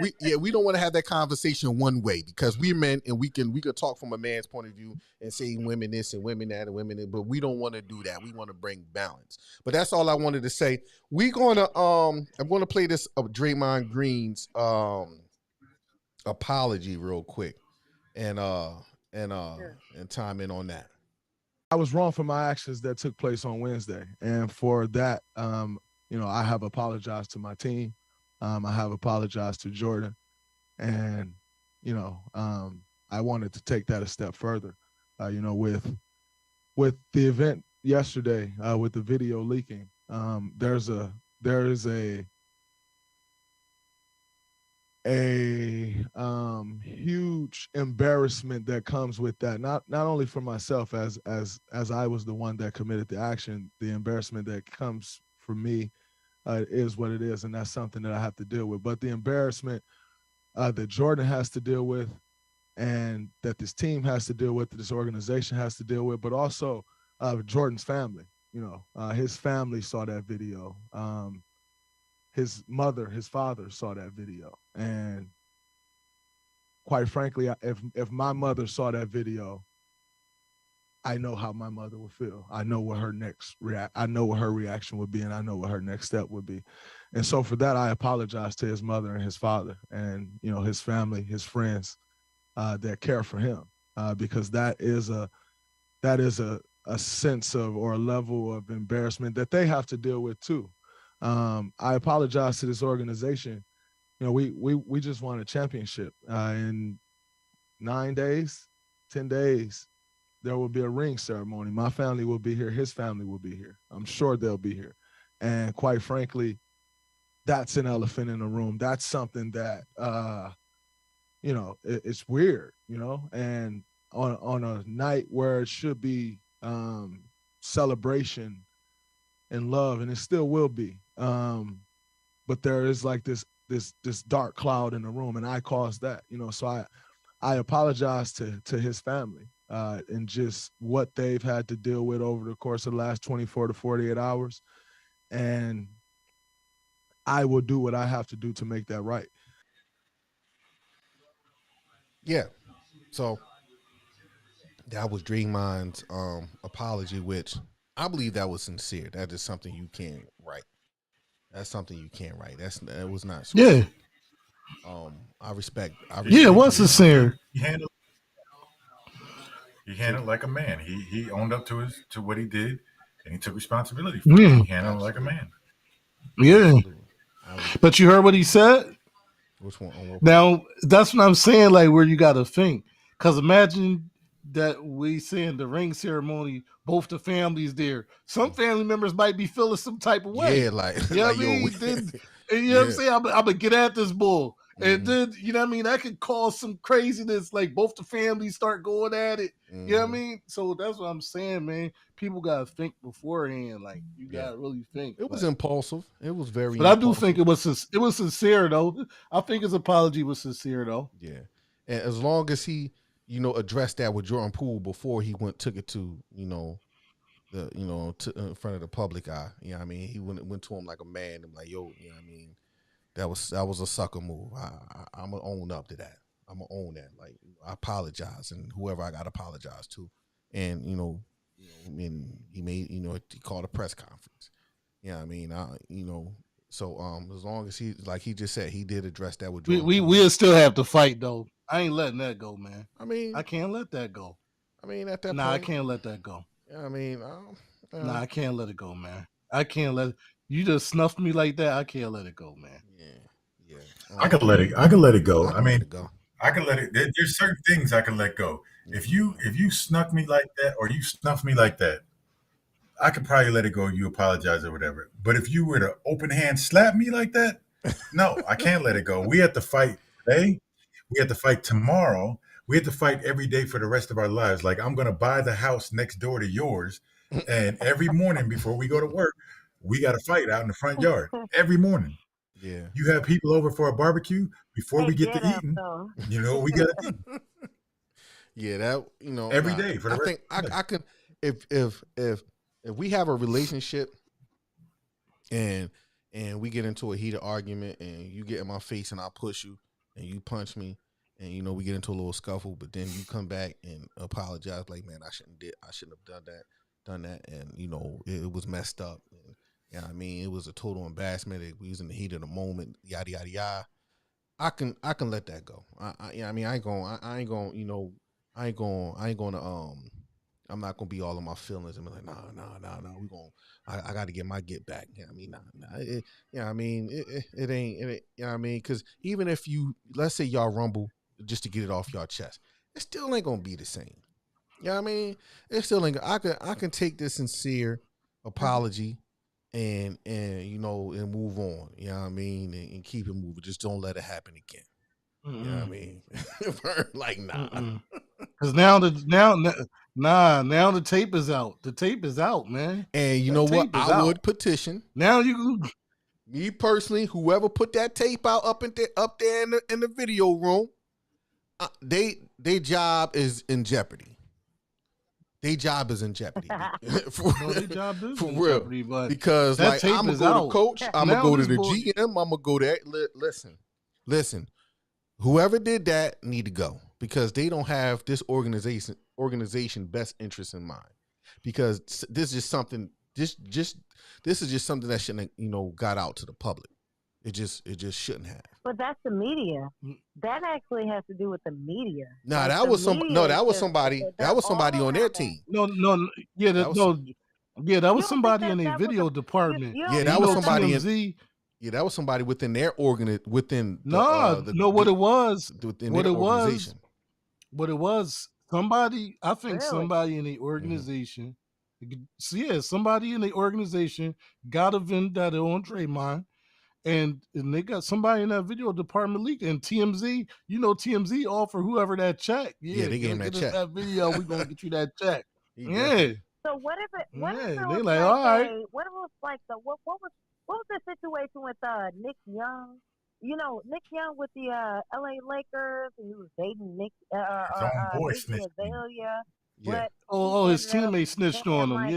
We don't want to have that conversation one way, because we're men and we could talk from a man's point of view and say women this and women that and women that, but we don't want to do that. We want to bring balance. But that's all I wanted to say. I'm gonna play this of Draymond Green's apology real quick and time in on that. I was wrong for my actions that took place on Wednesday. And for that, I have apologized to my team. I have apologized to Jordan. And, I wanted to take that a step further, with the event yesterday, with the video leaking. There is a huge embarrassment that comes with that, not only for myself as I was the one that committed the action. The embarrassment that comes for me is what it is, and that's something that I have to deal with. But the embarrassment that Jordan has to deal with, and that this team has to deal with, that this organization has to deal with, but also Jordan's family. His family saw that video. His mother, his father saw that video. And quite frankly, if my mother saw that video, I know how my mother would feel. I know what her reaction would be, and I know what her next step would be. And so for that, I apologize to his mother and his father and, his family, his friends that care for him, because that is a sense of, or a level of embarrassment that they have to deal with too. I apologize to this organization. We just won a championship. In 9 days, 10 days, there will be a ring ceremony. My family will be here. His family will be here. I'm sure they'll be here. And quite frankly, that's an elephant in the room. That's something that, it's weird, and on a night where it should be celebration and love, and it still will be. But there is like this dark cloud in the room, and I caused that, so I apologize to his family and just what they've had to deal with over the course of the last 24 to 48 hours. And I will do what I have to do to make that right. Yeah. So that was Draymond's apology, which I believe that was sincere. That is something you can't write. That's something you can't write. That was not scripted. Yeah. I respect. Yeah, it was sincere. He handled like a man. He owned up to what he did, and he took responsibility for it. He handled like a man. Yeah. But you heard what he said? Which one? Now, that's what I'm saying, like, where you got to think. Because imagine that we saying the ring ceremony, both the families there. Some family members might be feeling some type of way. Yeah, like, you know what I mean? What I'm saying? I'm going to get at this bull. And then, you know what I mean? That could cause some craziness, like both the families start going at it. You know what I mean? So that's what I'm saying, man. People got to think beforehand. Like, you got to really think. It was impulsive. It was very But impulsive. I do think it was sincere, though. I think his apology was sincere, though. Yeah. And as long as he, addressed that with Jordan Poole before he took it to, in front of the public eye. You know what I mean? He went to him like a man and like, yo, you know what I mean? That was a sucker move. I'm gonna own up to that. I'm gonna own that. Like, I apologize, and whoever I got to apologize to, and he made he called a press conference. You know what I mean? So as long as he, like he just said, he did address that with Jordan. We'll still have to fight though. I ain't letting that go, man. I mean, I can't let that go. I mean, at that Nah, I point, can't let that go. I mean, Nah, I can't let it go, man. I can't let you just snuffed me like that. I can't let it go, man. yeah. I can let it. I can let it go. I can let it go. I can let it. There's certain things I can let go. If you snuck me like that, or you snuffed me like that, I could probably let it go. You apologize or whatever. But if you were to open hand slap me like that, no, I can't let it go. We have to fight today. We have to fight tomorrow. We have to fight every day for the rest of our lives. Like, I'm going to buy the house next door to yours. And every morning before we go to work, we got to fight out in the front yard every morning. Yeah. You have people over for a barbecue before we get to Get up, eating. though. You know, we got to eat Yeah, that every day for the I rest. think I can if we have a relationship and we get into a heated argument and you get in my face and I push you and you punch me and we get into a little scuffle, but then you come back and apologize like, man, I shouldn't have done that, and it was messed up. And, I mean, it was a total embarrassment. We was in the heat of the moment, yada yada yada. I can let that go. I mean, I ain't gonna I'm not gonna be all in my feelings and be like, no, I got to get my get back. I mean, it ain't, I mean, because even if let's say y'all rumble just to get it off y'all chest, it still ain't gonna be the same. I mean, it still ain't. I can take this sincere apology and move on. You know what I mean, and keep it moving. Just don't let it happen again. You know what I mean? Like, nah. Because now the tape is out. The tape is out, man. And you know what? I would petition. Now me personally, whoever put that tape out up there in the video room, they job is in jeopardy. Their job is in jeopody. Their job is in real. jeopardy, but because that like tape I'm gonna is go out. to coach, I'm gonna go to the GM, I'm gonna go there. Listen. Whoever did that need to go because they don't have this organization best interest in mind. Because this is just something. This is just something that shouldn't got out to the public. It just shouldn't have. But that's the media. That actually has to do with the media. Nah, like that was somebody. That was somebody on their team. No, yeah, that was somebody in a video department. That was somebody TMZ. That was somebody within their within what it was. Within their organization. What it was, somebody, I think somebody in the Mm-hmm. organization, somebody in the organization got a vendetta on Draymond. And they got somebody in that video department leaked, and TMZ, TMZ offer whoever that check. Yeah, they gave him that check. That video, we're gonna get you that check. So what if it? What if it was like all right. What if it was like what was the situation with Nick Young? Nick Young with the LA Lakers, and he was dating Nick Azalea. Yeah. His teammate snitched on him. And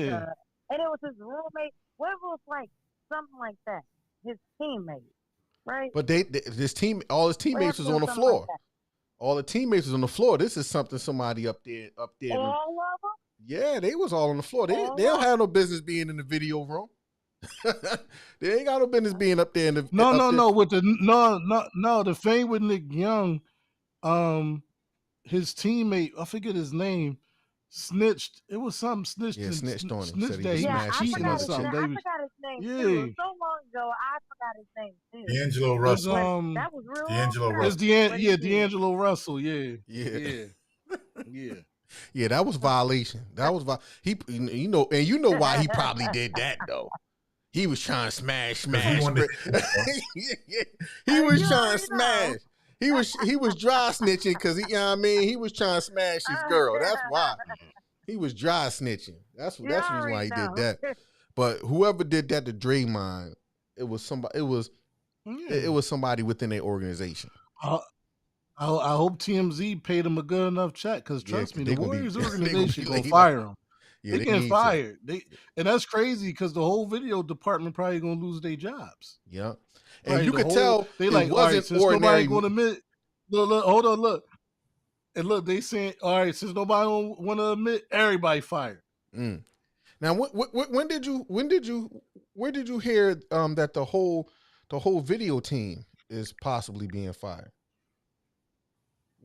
it was his roommate. What if it was like something like that? His teammate, right? But all his teammates was on the floor. Like all the teammates was on the floor. This is something somebody up there. All of them? Yeah, they was all on the floor. They don't have no business being in the video room. They ain't got no business being up there in the no. With the thing with Nick Young, his teammate, I forget his name, snitched. It was something snitched. Yeah, snitched on him. Snitched that he was cheating or something. I forgot his name too. So long ago, I forgot his name too. D'Angelo Russell. That was real. D'Angelo Russell. D'Angelo Russell. Yeah. Yeah, that was violation. That was he. And you know why he probably did that though. He was trying to smash. He was trying to smash. He was dry snitching because he was trying to smash his girl. That's why he was dry snitching. That's the reason why he did that. But whoever did that to Draymond, it was somebody. It was somebody within their organization. I hope TMZ paid him a good enough check because trust me, the Warriors organization gonna fire him. Yeah, they getting fired. And that's crazy because the whole video department probably gonna lose their jobs. Yeah. And you could tell they like wasn't right, ordinary. Nobody gonna admit. Look, hold on, look. And look, they saying, all right, since nobody don't want to admit, everybody fired. Now, when did you hear that the whole video team is possibly being fired?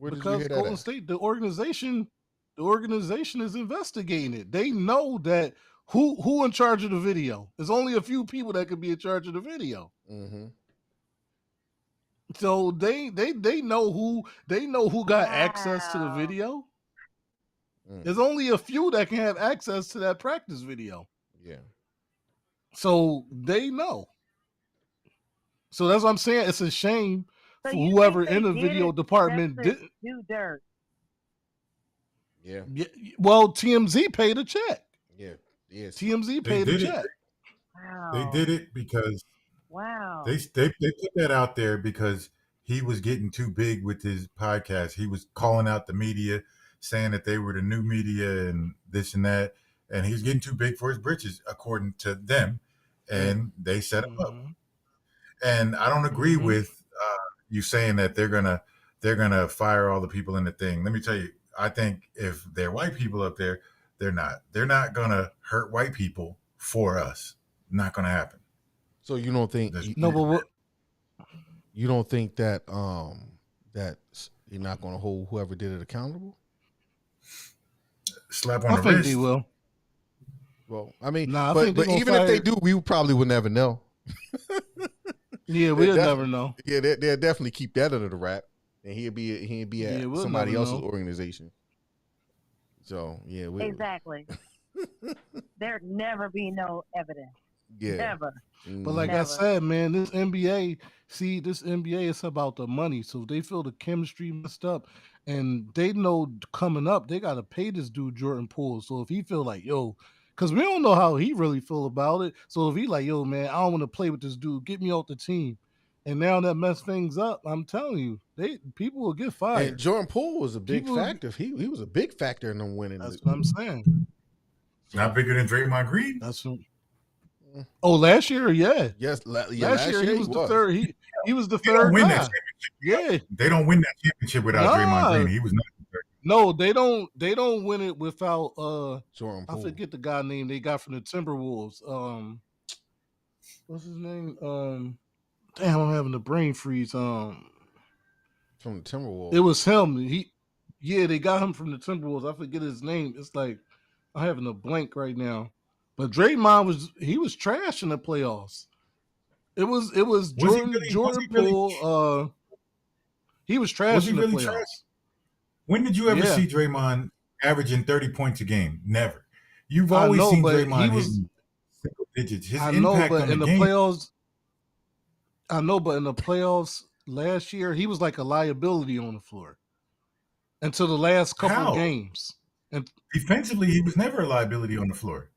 Because Golden State, the organization The organization is investigating it. They know that who in charge of the video. There's only a few people that could be in charge of the video. Mm-hmm. So they know who got access to the Wow. video. Mm. There's only a few that can have access to that practice video. Yeah. So they know. So that's what I'm saying. It's a shame So for you whoever think they in the did video it department just to did. do dirt? Yeah. Well, TMZ paid a check. Yeah. Yes. TMZ paid a check. Wow. They did it because Wow. they put that out there because he was getting too big with his podcast. He was calling out the media, saying that they were the new media and this and that, and he was getting too big for his britches, according to them, and they set him up. And I don't agree with you saying that they're gonna fire all the people in the thing. Let me tell you, I think if they're white people up there, they're not gonna hurt white people for us. Not gonna happen. So you don't think No, but what? you don't think that that you're not going to hold whoever did it accountable? Slap on I the think wrist. they will. Well, I mean, Nah, I but think they gonna even if they fire- do, we probably would never know. Yeah, They'll we'll def- never know. Yeah, they'll definitely keep that under the wrap, and he'd be at Yeah, we'll somebody never else's know. organization. So yeah, Exactly. There'd never be no evidence. yeah. Never. But like I Never. said, man, this NBA is about the money. So if they feel the chemistry messed up, and they know coming up, they got to pay this dude Jordan Poole. So if he feel like, yo, because we don't know how he really feel about it. So if he like, yo, man, I don't want to play with this dude, get me off the team. And now that messed things up, I'm telling you, people will get fired. And Jordan Poole was a big People- factor. He was a big factor in them winning. That's what I'm saying. Not bigger than Draymond Green. That's what. Oh, last year, yeah. Yes, Last year he was the third. He was the They don't third win guy. that championship. Yeah. They don't win that championship without Draymond Nah. Green. He was not the third. No, they don't. They don't win it without. Jordan I Poole. forget the guy name they got from the Timberwolves. What's his name? Damn, I'm having a brain freeze. From the Timberwolves. It was him. They got him from the Timberwolves. I forget his name. It's like I'm having a blank right now. But Draymond was trash in the playoffs. It was Jordan Poole. He was trash Was he in the really playoffs. trash? When did you ever Yeah. see Draymond averaging 30 points a game? Never. You've I always know, seen but Draymond he was- hitting single digits. His I know, impact but on in the the game. playoffs, last year he was like a liability on the floor until the last couple How? of games. And Defensively, he was never a liability on the floor.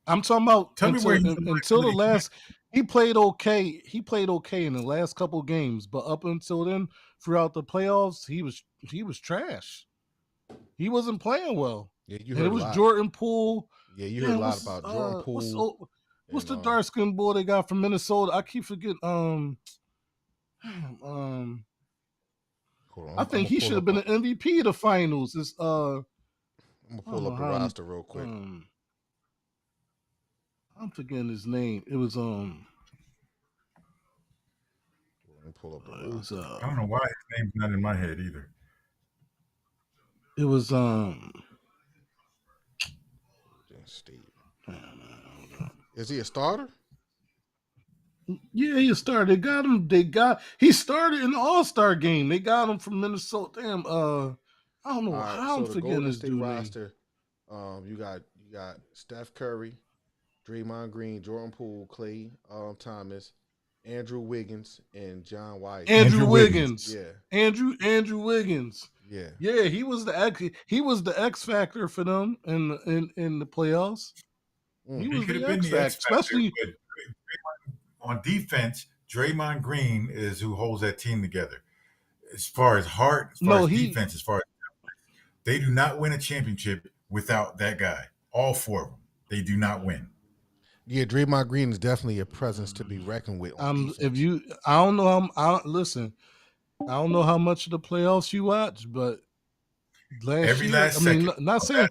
I'm talking about Tell me where he's a until the liability. last. He played okay. He played okay in the last couple of games, but up until then, throughout the playoffs, he was trash. He wasn't playing well. Yeah, you And heard it a was lot. Jordan Poole. Yeah, you heard a lot what's, about Jordan Poole. What's the and, dark skinned boy they got from Minnesota? I keep forgetting. Hold on, I think he should have been an MVP of the finals. It's I'm gonna pull up the roster real quick. I'm forgetting his name. It was Let me pull up the it was roster. I don't know why his name's not in my head either. it was Steve. Is he a starter? yeah, he started. They got him. He started in the All-Star game. They got him from Minnesota. Damn, I don't know All right, how I'm so the forgetting Golden this State dude name. roster. You got Steph Curry, Draymond Green, Jordan Poole, Klay Thomas, Andrew Wiggins, and John White. Andrew Wiggins. Yeah, Andrew Wiggins. yeah. Yeah, he was the X factor for them in the playoffs. He was could the have been X the factor, X factor, especially but on defense, Draymond Green is who holds that team together. As far as defense, as far as they do not win a championship without that guy. All four of them, they do not win. Yeah, Draymond Green is definitely a presence to be reckoned with. On defense. I don't know listen. I don't know how much of the playoffs you watch, but last year, Last second. not saying.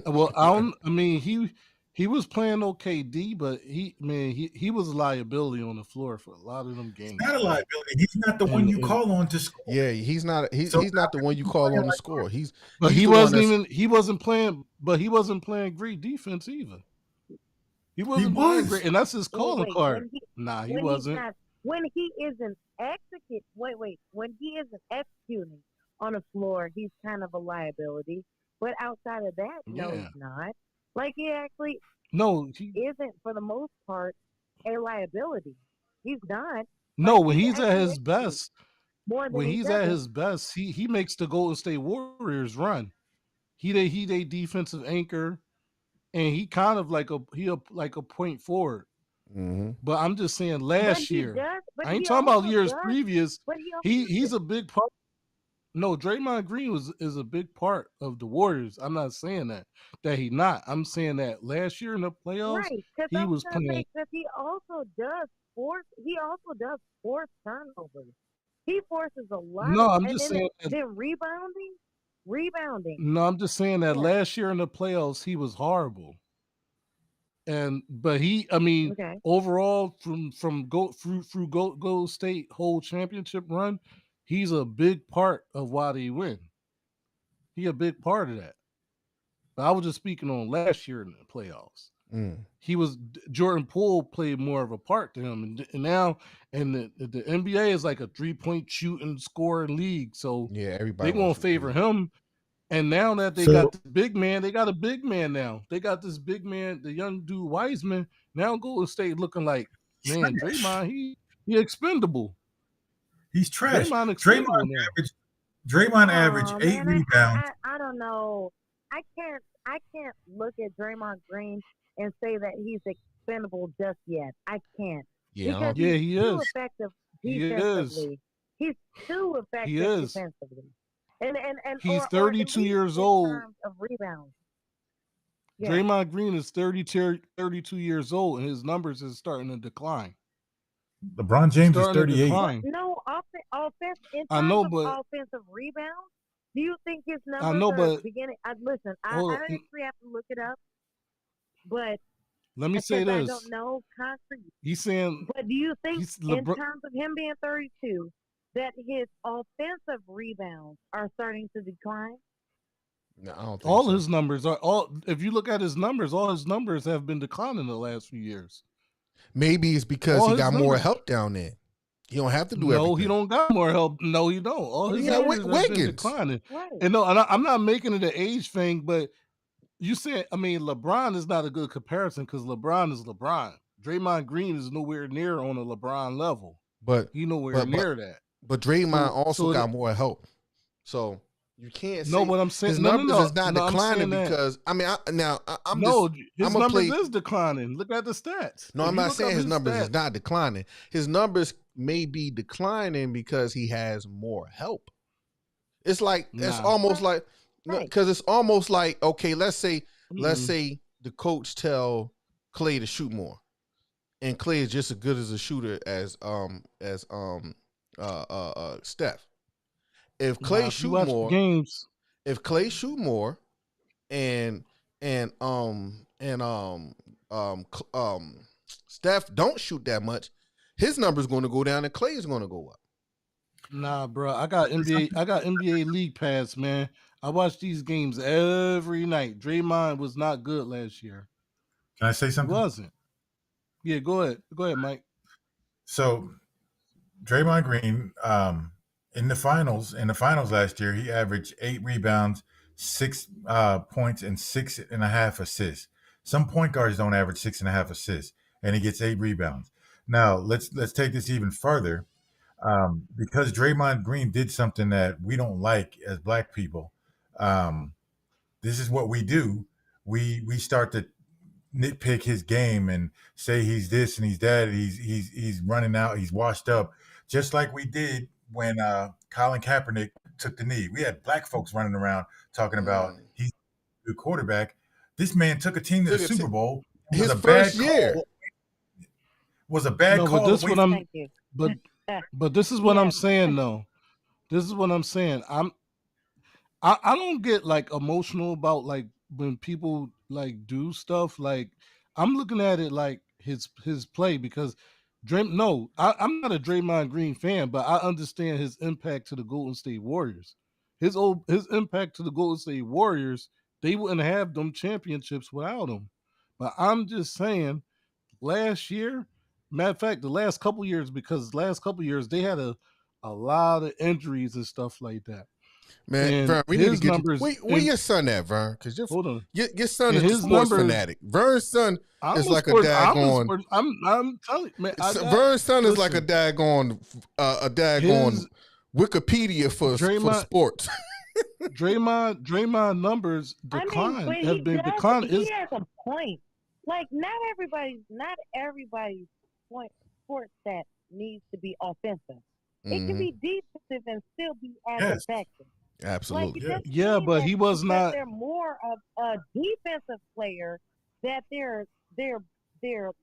Well, he He was playing OKD, but he was a liability on the floor for a lot of them He's games. not a liability. He's not the one you call on to score. Yeah, he's not. So He's not the one you call on to score. But he's he the one wasn't that's, even. He wasn't playing. But he wasn't playing great defense either. He wasn't He playing was. great, and that's his calling Wait, card. Nah, he wasn't. When he isn't when he isn't executing on the floor, he's kind of a liability. But outside of that, no, Yeah. he's not. Like he actually No, isn't for the most part a liability. He's not. no. Like, When he he's at actually his executes best, more than when he he's at doesn't. his best, he makes the Golden State Warriors run. He they defensive anchor, and he kind of like a point forward. Mhm. But I'm just saying, But last he year, does. But I ain't he talking about also years does. previous. But he also He's a big part. No, Draymond Green is a big part of the Warriors. I'm not saying that he not. I'm saying that last year in the playoffs, right, because he I'm was trying to playing. say because he also does force turnovers. He forces a lot No, of, I'm and just saying. then rebounding. No, I'm just saying that Yeah. last year in the playoffs he was horrible. But Okay. overall from go through Gold State whole championship run, he's a big part of why they win. He a big part of that. But I was just speaking on last year in the playoffs. Mm. He was Jordan Poole played more of a part to him, and now the NBA is like a 3-point shooting scoring league, so Yeah, everybody they gonna wants to favor do. him. And now that they So got the big man, they got a big man now. They got this big man, the young dude Wiseman. Now Golden State looking like, man, trash. Draymond, he expendable. He's trash. Draymond expendable now. Draymond averaged Oh 8 man, rebounds. I don't know. I can't look at Draymond Green and say that he's expendable just yet. I can't Yeah, because Yeah, he's he too is. effective He is. defensively. He's too He effective is. defensively, and He's or at 32 least years in old. terms of rebounds. Yeah. Draymond Green is 32 years old, and his numbers is starting to decline. LeBron James is Starting to 38. decline. No offense in I terms know, of but offensive rebounds. Do you think his I numbers know, are but beginning? Listen, I hold don't on. actually have to look it up, but Let me say because I this. don't know concrete. He's saying But do you think, he's in LeBron. terms of him being 32, that his offensive rebounds are starting to decline? No, I don't think All so. his numbers are all. If you look at his numbers, all his numbers have been declining the last few years. Maybe it's because All he his got more numbers. help down there. He don't have to do No, everything. he don't got more help. No, he don't. All his He got numbers have been Wiggins. declining. Right. And no, I'm not making it an age thing, but you said, LeBron is not a good comparison because LeBron is LeBron. Draymond Green is nowhere near on a LeBron level. But He nowhere near that. But Draymond also so got more help. So you can't No, say what I'm saying, his no, numbers is not no, I'm declining saying that. because I'm No, just his I'ma numbers play. is declining. Look at the stats. No, If I'm you not look saying up his numbers is stats- not declining. His numbers may be declining because he has more help. It's like it's Nah. almost like Right. because it's almost like, okay, let's say Mm-mm. the coach tell Clay to shoot more, and Clay is just as good as a shooter as Steph. If Clay Nah, if you shoot watch more, games, if Clay shoot more, and Steph don't shoot that much, his number's going to go down and Clay's going to go up. nah, bro. I got NBA League Pass, man. I watch these games every night. Draymond was not good last year. Can I say He something? wasn't. Yeah, go ahead. Go ahead, Mike. So Draymond Green, in the finals last year, he averaged 8 rebounds, 6 points, and 6.5 assists. Some point guards don't average 6.5 assists, and he gets 8 rebounds. Now let's take this even further, because Draymond Green did something that we don't like as Black people. This is what we do. We start to nitpick his game and say he's this and he's that. He's running out. He's washed up, just like we did when Colin Kaepernick took the knee. We had Black folks running around talking about he's a good quarterback. This man took a team to the Super Bowl. It was His a first bad year. call. Was a bad call. But this what I'm. Thank you. But this is what I'm saying though. This is what I'm saying. I don't get like emotional about like when people like do stuff, like I'm looking at it like his play because I'm not a Draymond Green fan, but I understand his impact to the Golden State Warriors. His impact to the Golden State Warriors, they wouldn't have them championships without him. But I'm just saying, last year, matter of fact, the last couple years, because last couple years they had a lot of injuries and stuff like that. Man, And Vern, we need to his get numbers. where your son at, Vern? Because Hold on. your son And is the his sports numbers. fanatic. Vern's son I'm is a like sports, a daggone. I'm telling you, man. Vern's son is like a daggone Wikipedia for sports. Draymond numbers decline have been declining. He has a point. Like not everybody's point sports that needs to be offensive. It can be defensive and still be as effective. Absolutely. Like, yeah, but he was not. They're more of a defensive player that they're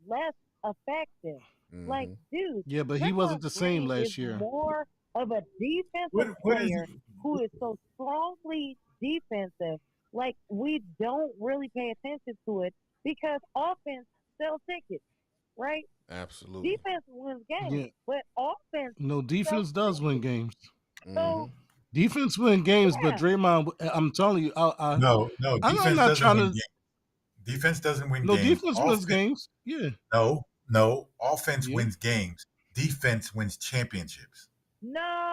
less effective. Like, dude. Yeah, but he wasn't the same last year. More of a defensive player who is so strongly defensive. Like, we don't really pay attention to it because offense sells tickets, right? Absolutely. Defense wins games, but offense. No, defense does win games. So defense win games, but Draymond, I'm telling you, no, defense doesn't win games. Defense doesn't win games. No, defense wins games. Yeah. No, offense wins games. Defense wins championships. No.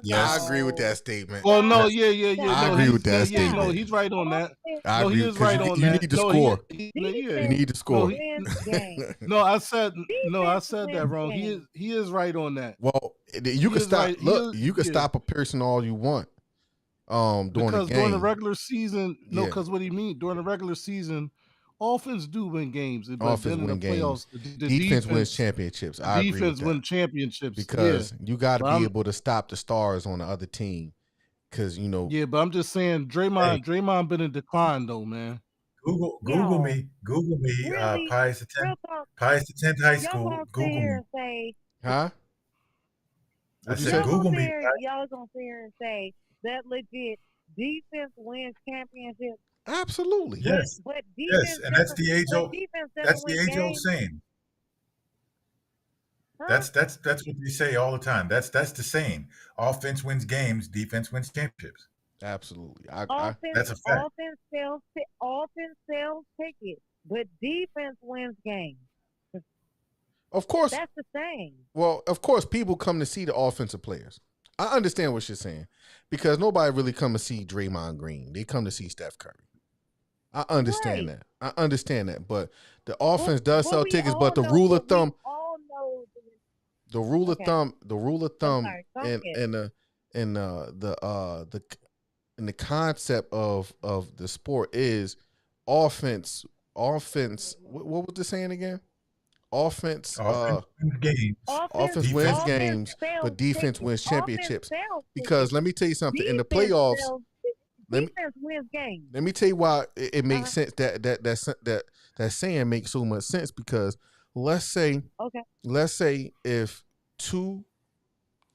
Yeah, I agree with that statement. Well, no, yeah. I agree with that statement. No, he's right on that. I agree. He is right on that. You need to score. You need to score. No, I said that wrong. He is right on that. Well, you can stop. Right. Look, you can stop a person all you want. During the regular season, because what do you mean? During the regular season, offense do win games. Offense win games. Defense wins championships. I agree with that. Defense win championships because you got to be able to stop the stars on the other team. Because Yeah, but I'm just saying, Draymond been in decline though, man. Google me. Really? Pius the 10th high school. Google me. Huh? I said Google me. Y'all gonna sit here and say that legit defense wins championships. Absolutely. Yes. But defense and that's the age-old saying. Huh? That's what they say all the time. That's the saying. Offense wins games, defense wins championships. Absolutely. That's a fact. Offense sells tickets, but defense wins games. Of course. That's the same. Well, of course, people come to see the offensive players. I understand what you're saying because nobody really come to see Draymond Green. They come to see Steph Curry. I understand that. I understand that. But the offense does sell tickets. But the rule of thumb, the rule of thumb, and the concept of the sport is offense. What was the saying again? Offense wins games, but defense wins championships. Because let me tell you something. In the playoffs, defense wins games. Let me tell you why it makes sense that saying makes so much sense. Because let's say if two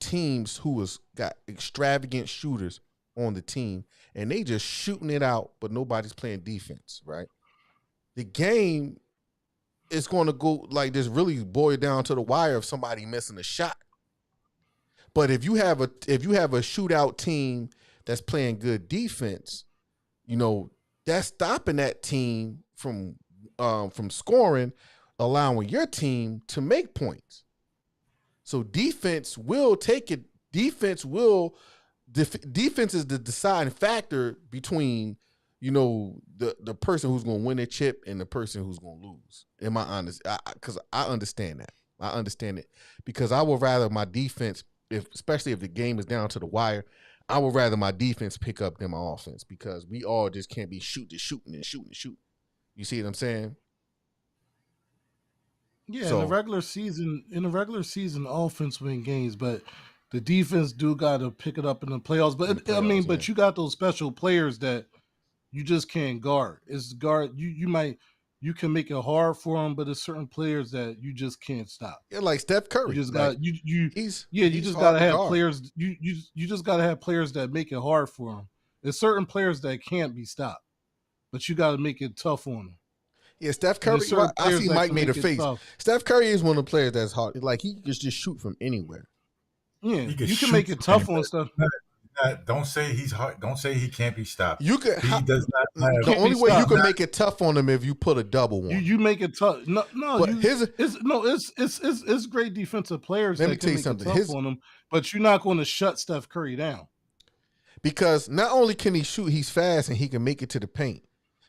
teams who got extravagant shooters on the team and they just shooting it out, but nobody's playing defense, right? The game is going to go like this, really boil down to the wire of somebody missing a shot. But if you have a shootout team that's playing good defense, that's stopping that team from scoring, allowing your team to make points. So defense will take it. Defense is the deciding factor between the person who's going to win a chip and the person who's going to lose. Am I honest? Because I understand that. I understand it because I would rather my defense, especially if the game is down to the wire, I would rather my defense pick up than my offense because we all just can't be shooting. You see what I'm saying? Yeah, in the regular season, offense win games, but the defense do got to pick it up in the playoffs. But but you got those special players that you just can't guard. It's guard. You can make it hard for them, but there's certain players that you just can't stop. Yeah, like Steph Curry. You just got you just gotta have players. You just gotta have players that make it hard for them. There's certain players that can't be stopped, but you got to make it tough on them. Yeah, Steph Curry. I see Mike made a face. Tough. Steph Curry is one of the players that's hard. Like he can just shoot from anywhere. Yeah, you can make it tough on stuff. Don't say he's hard. Don't say he can't be stopped. You could. He does not. The only way you can make it tough on him if you put a double on. You make it tough. No. But it's great defensive players. Let me that tell can you something. It tough on them, but you're not going to shut Steph Curry down. Because not only can he shoot, he's fast and he can make it to the paint.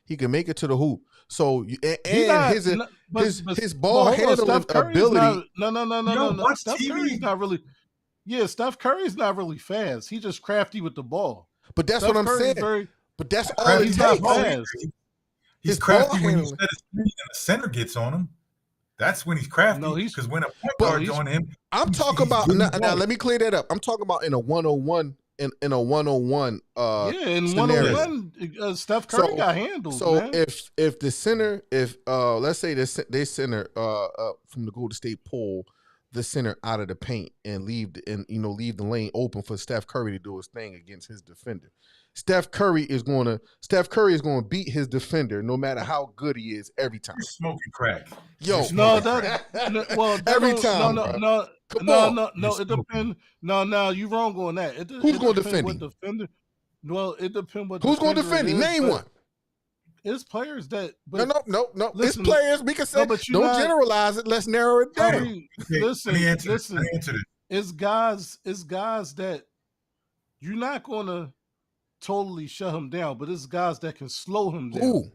He can make it to the hoop. So his ball handling ability. No. Steph Curry's not really. Yeah, Steph Curry's not really fast. He's just crafty with the ball. But that's Steph what I'm Curry's saying. But that's all he's not fast. He's crafty when you set a screen and the center gets on him. That's when he's crafty. No, because when a point guard's on him, I'm talking about now. Let me clear that up. I'm talking about in a 101. In a 101 in scenario. 101 Steph Curry got handled. So man. if the center, let's say they center from the Golden State pull the center out of the paint and leave the lane open for Steph Curry to do his thing against his defender. Steph Curry is going to beat his defender no matter how good he is every time. You're smoking crack. Yo, every time. No, it depends. No, you wrong on that. Who's going to defend him? Well, it depends what. Who's going to defend him? Name one. It's players that. No. Listen, it's players. We can say. Don't generalize it. Let's narrow it down. Listen. This. It's guys that you're not going to totally shut him down, but it's guys that can slow him down. Ooh.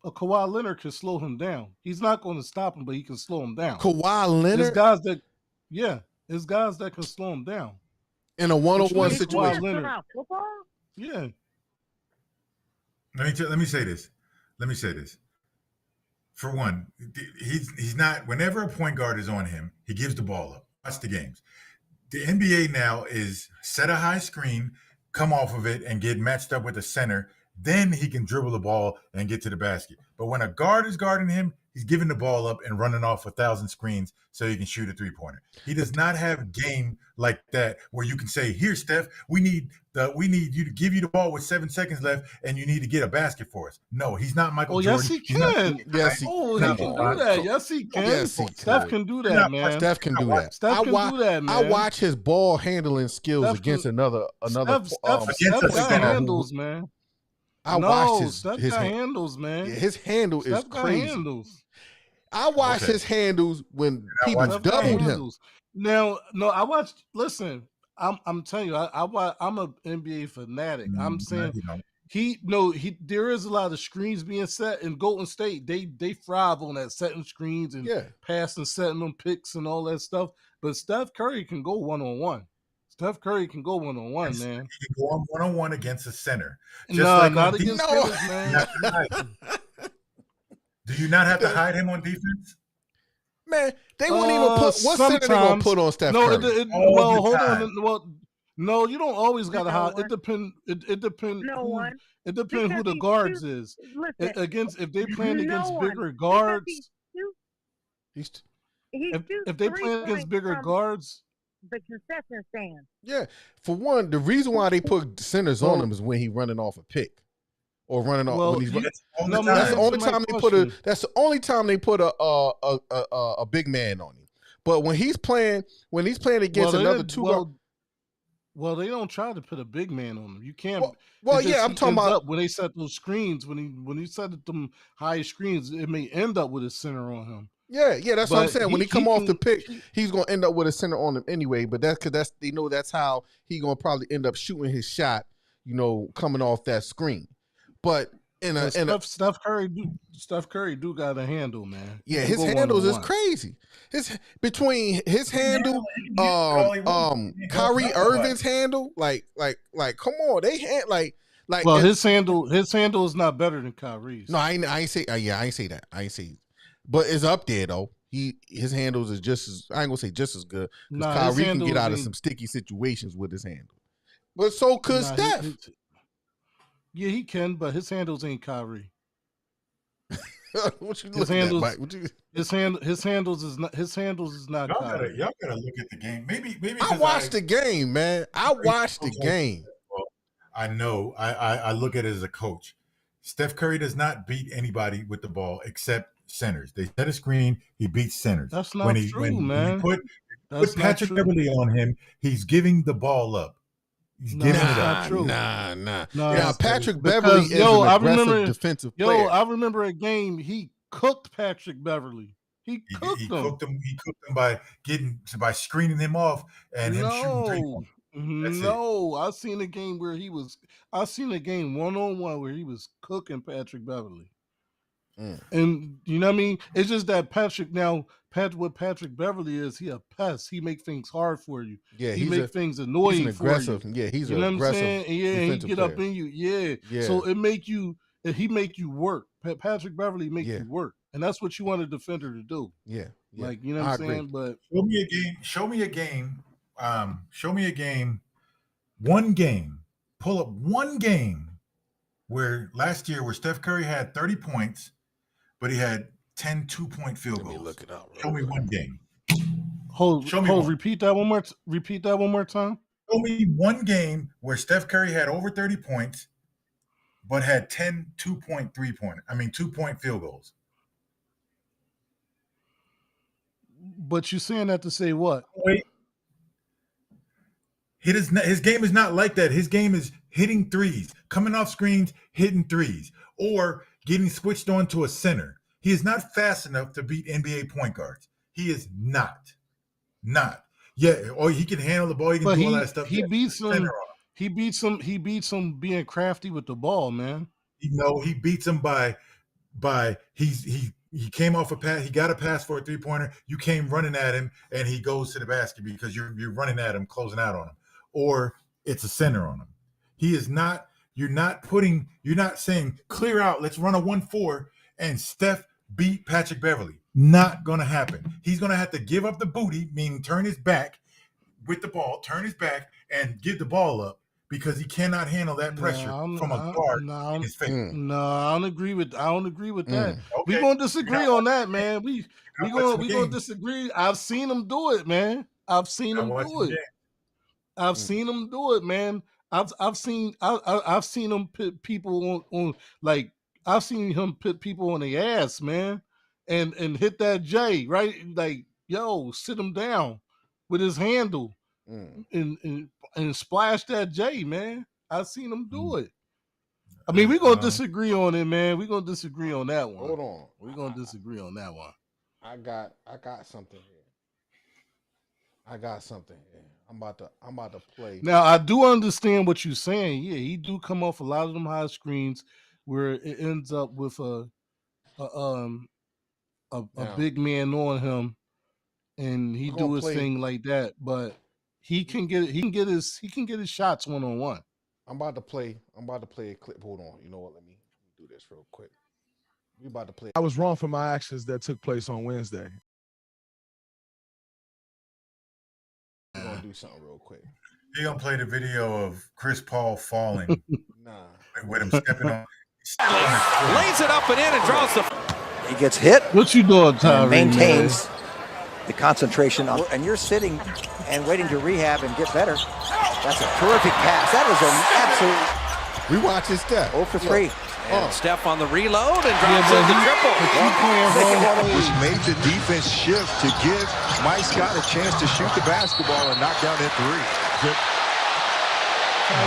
A Kawhi Leonard can slow him down. He's not going to stop him, but he can slow him down. Kawhi Leonard? It's guys that can slow him down. In a 101 situation. Yeah. Let me say this. For one, he's not. Whenever a point guard is on him, he gives the ball up. Watch the games. The NBA now is set a high screen, come off of it, and get matched up with the center. Then he can dribble the ball and get to the basket. But when a guard is guarding him, he's giving the ball up and running off 1,000 screens so he can shoot a three-pointer. He does not have game like that where you can say, "Here, Steph, we need you to give you the ball with 7 seconds left, and you need to get a basket for us." No, he's not Michael Jordan. Yes, he can. He can do that. Yes, he can. Steph can do that, man. Steph can do that. Steph can do that, man. I watch his ball handling skills against another. Steph got handles, man. Steph got handles, man. Yeah, his handle is crazy. I watched his handles when people doubled him. Now, no, I watched. Listen, I'm telling you, I'm an NBA fanatic. I'm saying there is a lot of screens being set in Golden State. They thrive on that setting screens and passing, setting them picks and all that stuff. But Steph Curry can go 1-on-1. Steph Curry can go 1-on-1, man. He can go 1-on-1 against a center. Not against centers, man. Do you not have to hide him on defense? Man, they wouldn't even put what center they gonna put on Steph Curry. Hold on. Well, no, you don't always gotta hide. It depends. It depends. It depends who the guards is. If they playing against bigger guards. If they playing against bigger guards. The concession stand. Yeah, for one, the reason why they put centers on him is when he running off a pick or running off. Well, that's the only time they put a. That's the only time they put a big man on him. But when he's playing against another two. Well, they don't try to put a big man on him. You can't. I'm talking about when they set those screens. When he set them high screens, it may end up with a center on him. Yeah, that's what I'm saying. When he come off the pick, he's gonna end up with a center on him anyway. But that's because they know that's how he gonna probably end up shooting his shot. Coming off that screen. But Steph Curry do got a handle, man. Yeah, his handles is crazy. Between his handle, Kyrie Irving's handle, like, come on, they had like. Well, his handle is not better than Kyrie's. No, I ain't say. I ain't say that. I ain't say. But it's up there though. His handles is just as I ain't gonna say just as good. Kyrie can get out of some sticky situations with his handle. But so could Steph. Yeah, he can, but his handles ain't Kyrie. What you looking at, Mike? His handles is not Kyrie. Y'all gotta look at the game. Maybe I watched the game, man. I watched the game. I know. I look at it as a coach. Steph Curry does not beat anybody with the ball except centers. They set a screen. He beats centers. That's not true, man. When you put Patrick Beverly on him, he's giving the ball up. He's giving it up. Nah, Patrick Beverly is an aggressive defensive player. I remember a game he cooked Patrick Beverly. He cooked him. He cooked him by screening him off and him shooting 3 points. No, I seen a game one-on-one where he was cooking Patrick Beverly. And you know what I mean? It's just that what Patrick Beverly is, he a pest. He make things hard for you. Yeah, he make things annoying for you. Yeah, he's you know an what I'm aggressive. saying? And yeah, he get player. up in you. Yeah. So he make you work. Patrick Beverly make you work. And that's what you want a defender to do. Yeah. Like, you know what I'm saying? But show me a game. One game. Pull up one game where last year where Steph Curry had 30 points, but he had 10 2-point field goals. Let me look it up. Show me one game. Repeat that one more time. Show me one game where Steph Curry had over 30 points, but had 10 2-point field goals. But you're saying that to say what? Wait. His game is not like that. His game is hitting threes, coming off screens, hitting threes, or getting switched on to a center. He is not fast enough to beat NBA point guards. He is not. Yeah, or he can handle the ball. He can do all that stuff. He beats him being crafty with the ball, man. He beats him by he came off a pass. He got a pass for a 3-pointer. You came running at him, and he goes to the basket because you're running at him, closing out on him, or it's a center on him. He is not. You're not saying clear out. Let's run a 1-4 and Steph beat Patrick Beverly. Not gonna happen. He's gonna have to give up the booty, meaning turn his back with the ball, turn his back, and give the ball up because he cannot handle that pressure from a guard in his face. No, I don't agree with that. Okay. We're gonna disagree on that, man. We gonna disagree. I've seen him do it, man. I've seen him do it, man. I've seen him put people on like I've seen him put people on the ass, man, and hit that J, right? Like, yo, sit him down with his handle and splash that J, man. I've seen him do it. I mean, we're gonna disagree on it, man. We're gonna disagree on that one. Hold on. We're gonna disagree on that one. I got something here. I'm about to play. Now, I do understand what you're saying. Yeah, he do come off a lot of them high screens where it ends up with a big man on him, and he do his thing like that. But he can get his shots one-on-one. I'm about to play a clip. Hold on. You know what? Let me do this real quick. We about to play. I was wrong for my actions that took place on Wednesday. We're gonna do something real quick. He gonna play the video of Chris Paul falling. With him stepping on. Lays it up and in and draws the. He gets hit. What you doing, Tyreek? Maintains the concentration on, and you're sitting and waiting to rehab and get better. That's a terrific pass. That is an absolute. We watch his step. 0 for 3. And Steph on the reload and drops in the triple. Which made the defense shift to give Mike Scott a chance to shoot the basketball and knock down that 3.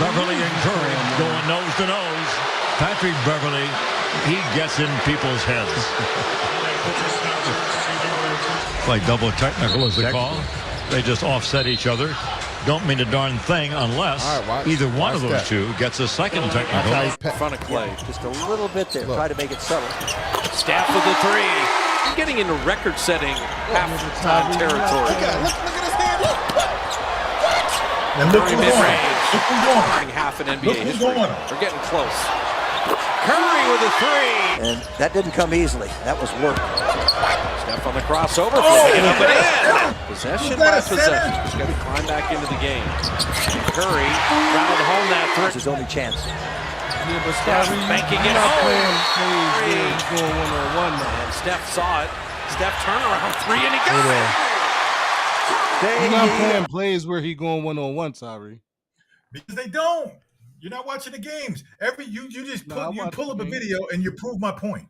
Beverly and Curry going nose to nose. Patrick Beverly, he gets in people's heads. Like double technical is the call. They just offset each other. Don't mean a darn thing unless either one of those two gets a second technical. In front of Clay. Just a little bit there. Try to make it subtle. Steph with the 3. Getting into record-setting half-time territory. Look at his hand. And look who's Mid-range. Half an NBA history. They're getting close. Curry with a 3. And that didn't come easily. That was work. Steph on the crossover, flipping it up and in. Possession by possession. He's got to climb back into the game. Curry round home that 3. It's his only chance. Yeah, but Steph banking it home. And Steph saw it. Steph turnaround 3 and he got it. He's not playing plays where he going one-on-one, Tyree. Because they don't. You're not watching the games. You just pull up a video and you prove my point.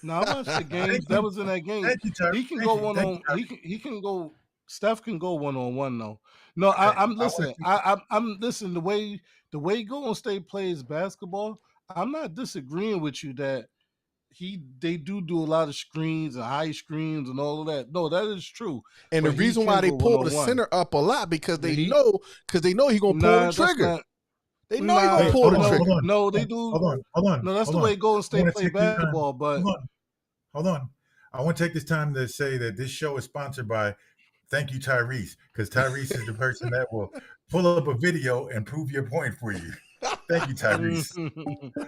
No, I watched the games. That was in that game. Thank you, Tyreek. He can go one on. He can go. Steph can go 1-on-1 though. No, I'm listening. I'm listening. The way Golden State plays basketball, I'm not disagreeing with you that they do a lot of screens and high screens and all of that. No, that is true. And the reason why they pull the center up a lot because they know he gonna pull the trigger. They know he gonna pull the trigger. No, they do. Hold on. No, that's the way Golden State play basketball. But hold on. I want to take this time to say that this show is sponsored by Thank You, Tyrese, because Tyrese is the person that will pull up a video and prove your point for you. Thank you, Tyrese.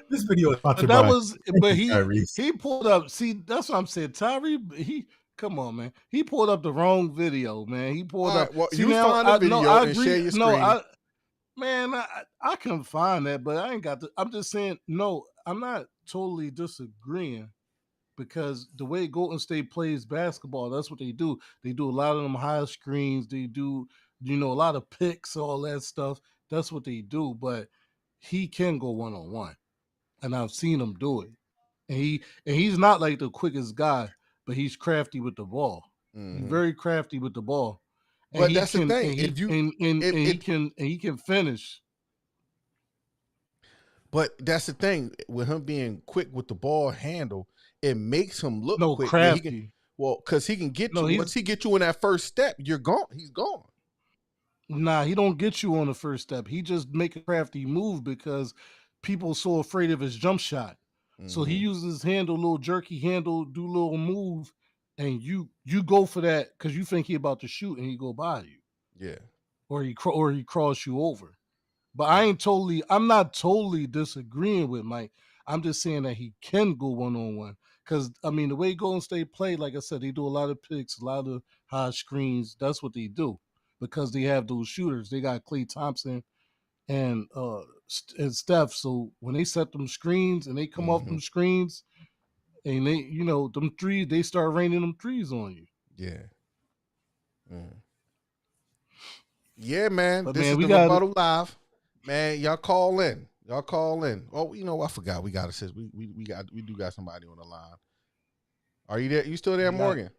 This video is sponsored by he pulled up. See, that's what I'm saying. Tyrese, come on, man. He pulled up the wrong video, man. He pulled up. Well, see, you find the video and share your screen. I can find that, but I ain't got to. I'm just saying, no, I'm not totally disagreeing because the way Golden State plays basketball, that's what they do. They do a lot of them high screens. They do, a lot of picks, all that stuff. That's what they do, but he can go 1-on-1, and I've seen him do it. And he's not like the quickest guy, but he's crafty with the ball. Mm-hmm. He's very crafty with the ball. And but that's the thing. He can finish. But that's the thing with him being quick with the ball handle. It makes him look quick. Crafty. Because he can get you. Once he get you in that first step, you're gone. He's gone. Nah, he don't get you on the first step. He just make a crafty move because people are so afraid of his jump shot. Mm-hmm. So he uses his handle, little jerky handle, do a little move, and you go for that because you think he about to shoot and he go by you. Yeah. Or he cross you over. But I'm not totally disagreeing with Mike. I'm just saying that he can go 1-on-1. Because, the way Golden State play, like I said, they do a lot of picks, a lot of high screens. That's what they do. Because they have those shooters. They got Klay Thompson and Steph. So when they set them screens and they come off them screens and they, them threes, they start raining them threes on you. Yeah. Yeah, man. But this is the Rebuttal Live. Man, y'all call in. Oh, I forgot. We got we do got somebody on the line. Are you there? You still there, Morgan?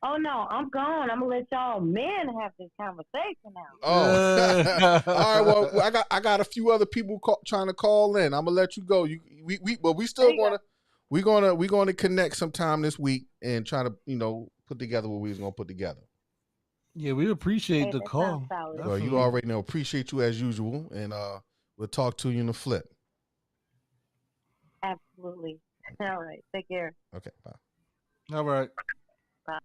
Oh no, I'm gone. I'm gonna let y'all men have this conversation now. Oh, all right. Well, I got a few other people trying to call in. I'm gonna let you go. We're gonna connect sometime this week and try to put together what we was gonna put together. Yeah, we appreciate the call. Well, you already know. Appreciate you as usual, and we'll talk to you in the flip. Absolutely. All right. Take care. Okay. Bye. All right. Bye.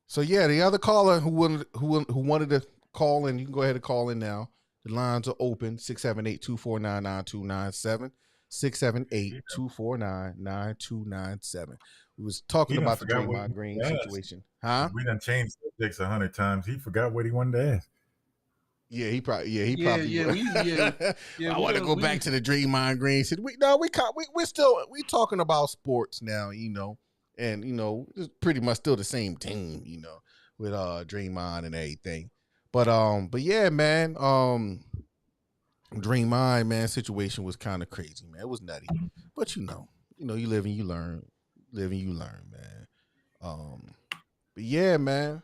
So yeah, the other caller who wanted to call in, you can go ahead and call in now. The lines are open, 678-249-9297, 678-249-9297. We was talking about the Draymond Green situation. Huh? We done changed subjects 100 times. He forgot what he wanted to ask. Yeah, he probably I want to go back to the Draymond Green. Said we're talking about sports now, and it's pretty much still the same team, with Draymond and everything. But yeah, man, Draymond, man, situation was kind of crazy, man. It was nutty. But you live and you learn. Man. But yeah, man.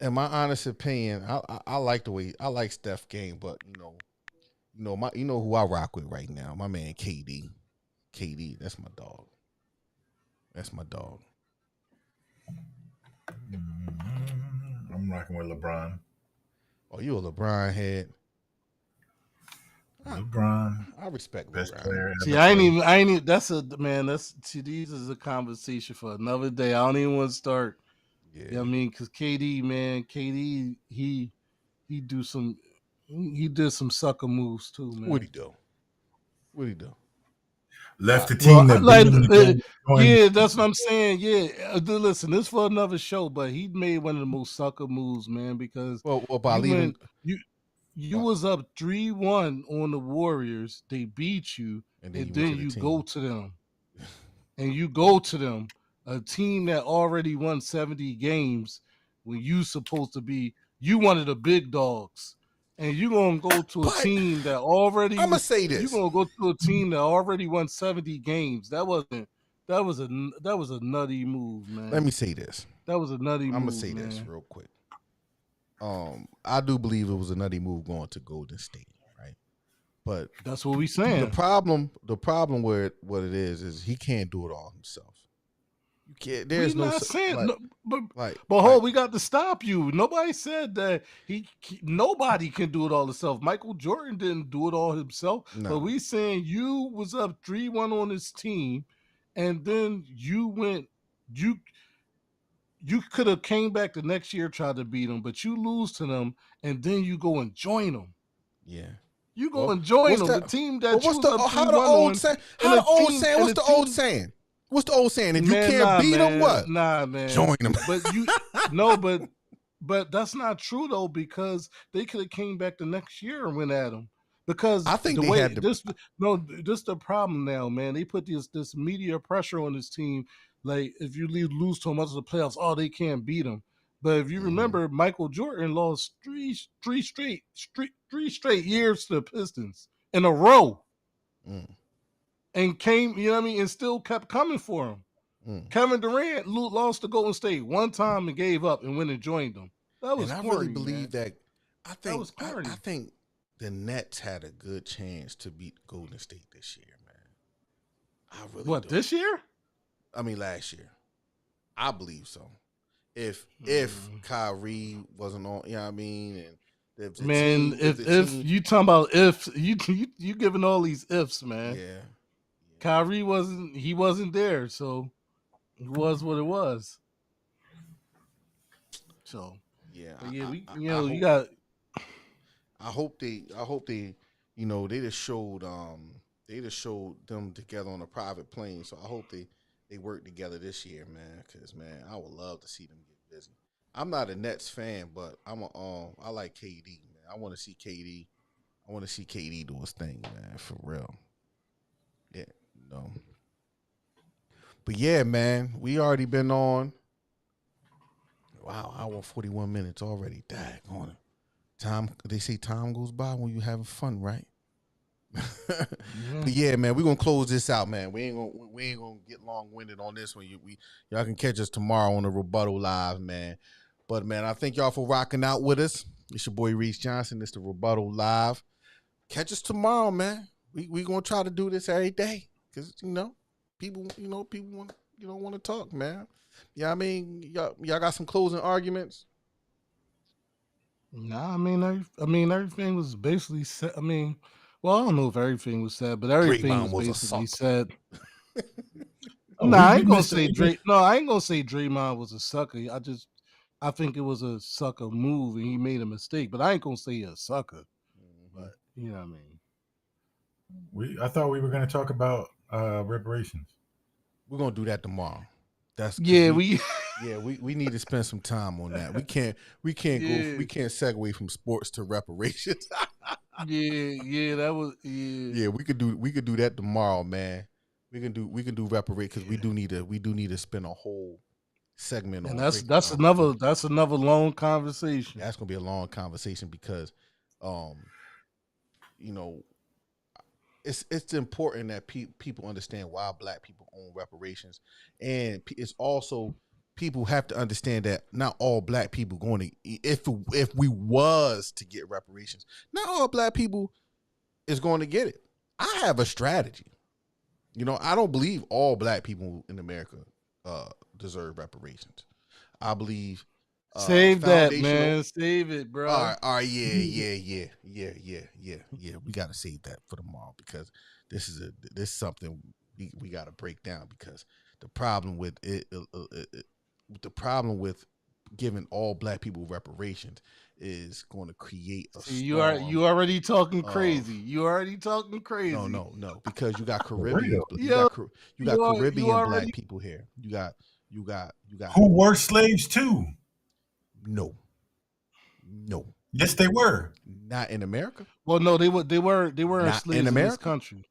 In my honest opinion, I like the way I like Steph game, but who I rock with right now, my man KD. KD, that's my dog. I'm rocking with LeBron. Oh, you a LeBron head? LeBron, I respect best LeBron. Player. See, I ain't even. This is a conversation for another day. I don't even want to start. Yeah, because KD, man, he did some sucker moves too, man. What'd he do? Left the team yeah, that's what I'm saying. Yeah, listen, this is for another show, but he made one of the most sucker moves, man. Because by leaving, you was up 3-1 on the Warriors. They beat you, and then you go to them, and you go to them. A team that already won 70 games when you supposed to be, you one of the big dogs. And you're gonna go to a team that already. I'm gonna say this. You're gonna go to a team that already won 70 games. That was a nutty move, man. Let me say this. That was a nutty move. I'm gonna say this real quick. I do believe it was a nutty move going to Golden State, right? But that's what we saying. The problem with what it is he can't do it all himself. You can't. There's no. Saying, we got to stop you. Nobody said that nobody can do it all himself. Michael Jordan didn't do it all himself. No. But we saying you was up 3-1 on this team, and then you went You could have came back the next year, tried to beat them, but you lose to them, and then you go and join them. Yeah. You go and join them. The team that you was up how the old saying? How the old saying? What's the old saying? What's the old saying? If you can't beat them, what? Nah, man. Join them. But but that's not true though, because they could have came back the next year and went at them. Because I think this is the problem now, man. They put this media pressure on this team. Like, if you lose too much of the playoffs, they can't beat them. But if you remember, Michael Jordan lost three straight years to the Pistons in a row, and came, and still kept coming for him. Kevin Durant lost to Golden State one time and gave up and went and joined them. That was corny, I really believe man. I think the Nets had a good chance to beat Golden State this year, man. I really do. This year? I mean, last year. I believe so. If Kyrie wasn't on, you know what I mean? And if you talking about ifs, you giving all these ifs, man. Yeah. Kyrie wasn't there, so it was what it was. So you got. I hope they, they just showed them together on a private plane. So I hope they work together this year, man. Because man, I would love to see them get busy. I'm not a Nets fan, but I like KD, man. I want to see KD. I want to see KD do his thing, man, for real. Yeah, no. But yeah, man, we already been on. Wow, hour 41 minutes already. Daggone it. Time, they say time goes by when you're having fun, right? But yeah, man, we're gonna close this out, man. We ain't gonna get long-winded on this one. Y'all can catch us tomorrow on the Rebuttal Live, man. But man, I thank y'all for rocking out with us. It's your boy Reese Johnson. It's the Rebuttal Live. Catch us tomorrow, man. We gonna try to do this every day, because people want to talk, man. Yeah, I mean, y'all got some closing arguments. Nah, I mean, everything was basically said. I mean, well, I don't know if everything was said, but everything was basically said. I ain't gonna say Drake. No, I ain't gonna say Draymond was a sucker. I think it was a sucker move, and he made a mistake. But I ain't gonna say a sucker. But you know what I mean. I thought we were gonna talk about reparations. We're gonna do that tomorrow. We need to spend some time on that. We can't segue from sports to reparations. that was Yeah, we could do that tomorrow, man. We can do reparations, because we do need to spend a whole segment and on. That's another long conversation. That's gonna be a long conversation, because it's important that people understand why Black people own reparations, and it's also people have to understand that not all Black people going to, if we was to get reparations, not all Black people is going to get it. I have a strategy. I don't believe all Black people in America deserve reparations. I believe save that, man. Save it, bro. All right, yeah. We gotta save that for tomorrow, because this is something we gotta break down, because the problem with it, the problem with giving all Black people reparations is going to create a storm. You already talking crazy. You already talking crazy. No, because you got Caribbean, you got Caribbean Black people here. You got who were slaves too. No. Yes, they were. Not in America. Well, no, they were not slaves in this country.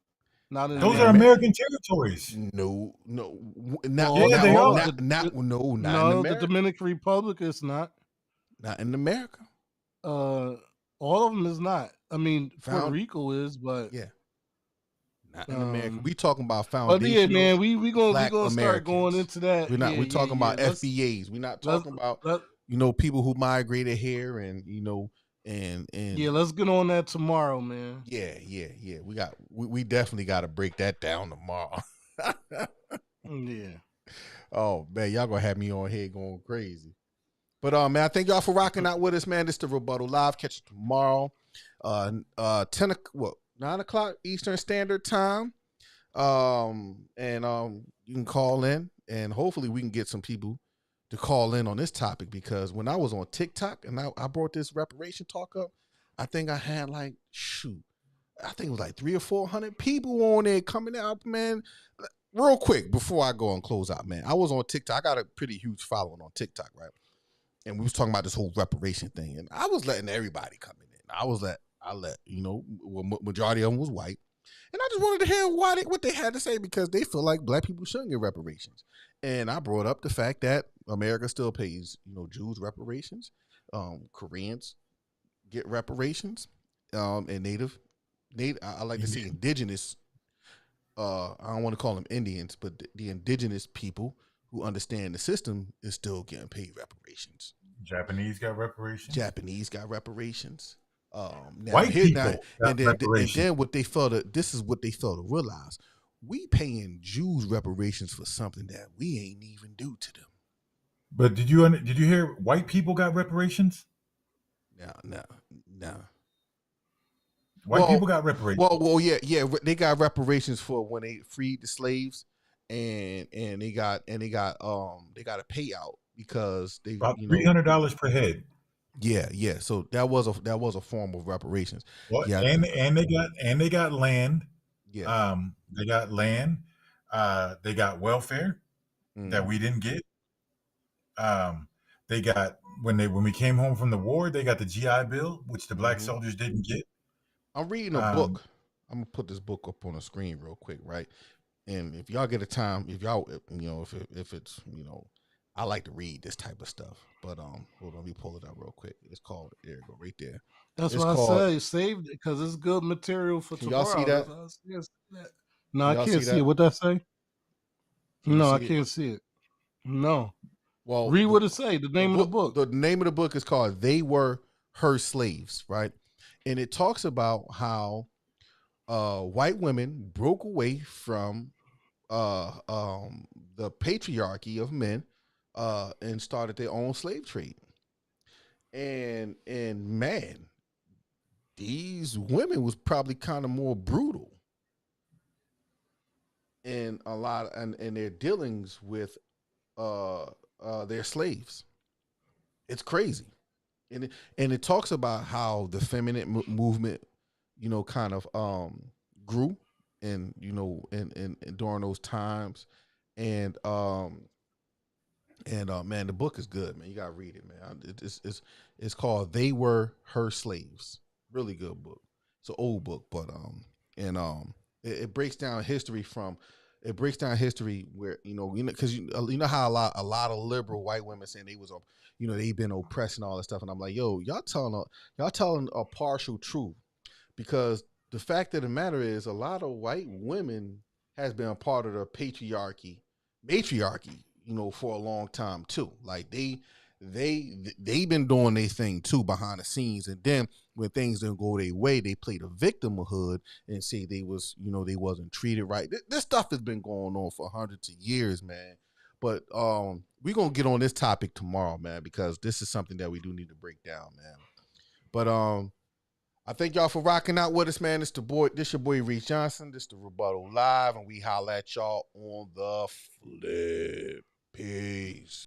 Not in Those are American territories. No, they are. Not in America. The Dominican Republic is not. Not in America. All of them is not. I mean, Puerto Rico is, but yeah, not in America. We talking about But foundational. yeah, man, we gonna start going Americans. into that. We're talking about FBAs. We're not talking about people who migrated here and and yeah. Let's get on that tomorrow, man. Yeah. We definitely got to break that down tomorrow. Yeah. Oh man, y'all gonna have me on here going crazy. But man, I thank y'all for rocking out with us, man. This is the Rebuttal Live. Catch you tomorrow. 9 o'clock Eastern Standard Time. And you can call in, and hopefully we can get some people to call in on this topic, because when I was on TikTok and I brought this reparation talk up, I think I had I think it was like 300 or 400 people on there coming out, man. Real quick before I go and close out, man, I was on TikTok. I got a pretty huge following on TikTok, right? And we was talking about this whole reparation thing, and I was letting everybody come in. I let majority of them was white, and I just wanted to hear what they had to say, because they feel like black people shouldn't get reparations. And I brought up the fact that America still pays Jews reparations, Koreans get reparations, and native I like to say indigenous. I don't want to call them Indians, but the indigenous people who understand the system is still getting paid reparations. Japanese got reparations. White people got reparations. And then what they felt this is what they failed to realize: we paying Jews reparations for something that we ain't even do to them. But did you hear white people got reparations? No. White people got reparations. Well, yeah. They got reparations for when they freed the slaves, and they got a payout because they about $300 per head. Yeah. So that was a form of reparations. Well, yeah, and they got land. Yeah. They got land. They got welfare that we didn't get. They got when we came home from the war, they got the GI Bill, which the black soldiers didn't get. I'm reading a book. I'm gonna put this book up on the screen real quick, right? And if y'all get a time, if y'all, if it's, I like to read this type of stuff. But hold on, let me pull it up real quick. It's called, there you go, right there. That's why I say save it, because it's good material for tomorrow. Y'all see that? No, I can't see it. What that say? No, I can't see it. No. Well, read what it say. The name of the book. The name of the book is called "They Were Her Slaves," right? And it talks about how white women broke away from the patriarchy of men and started their own slave trade. And man, these women was probably kind of more brutal in a lot in their dealings with their slaves. It's crazy. And it talks about how the feminine movement, kind of grew, and and during those times, and man, the book is good, man. You gotta read it, man. It's called "They Were Her Slaves." Really good book. It's an old book, but it breaks down history from. It breaks down history where because you know how a lot of liberal white women saying they was they've been oppressed and all that stuff, and I'm like, yo, y'all telling a partial truth, because the fact of the matter is a lot of white women has been a part of the matriarchy, for a long time too. Like they been doing their thing too behind the scenes, and then when things didn't go their way, they played a victimhood and say they was they wasn't treated right. This stuff has been going on for hundreds of years, man. But we're gonna get on this topic tomorrow, man, because this is something that we do need to break down, man. But I thank y'all for rocking out with us, man. This your boy Reese Johnson. This the Rebuttal Live, and we holla at y'all on the flip. Peace.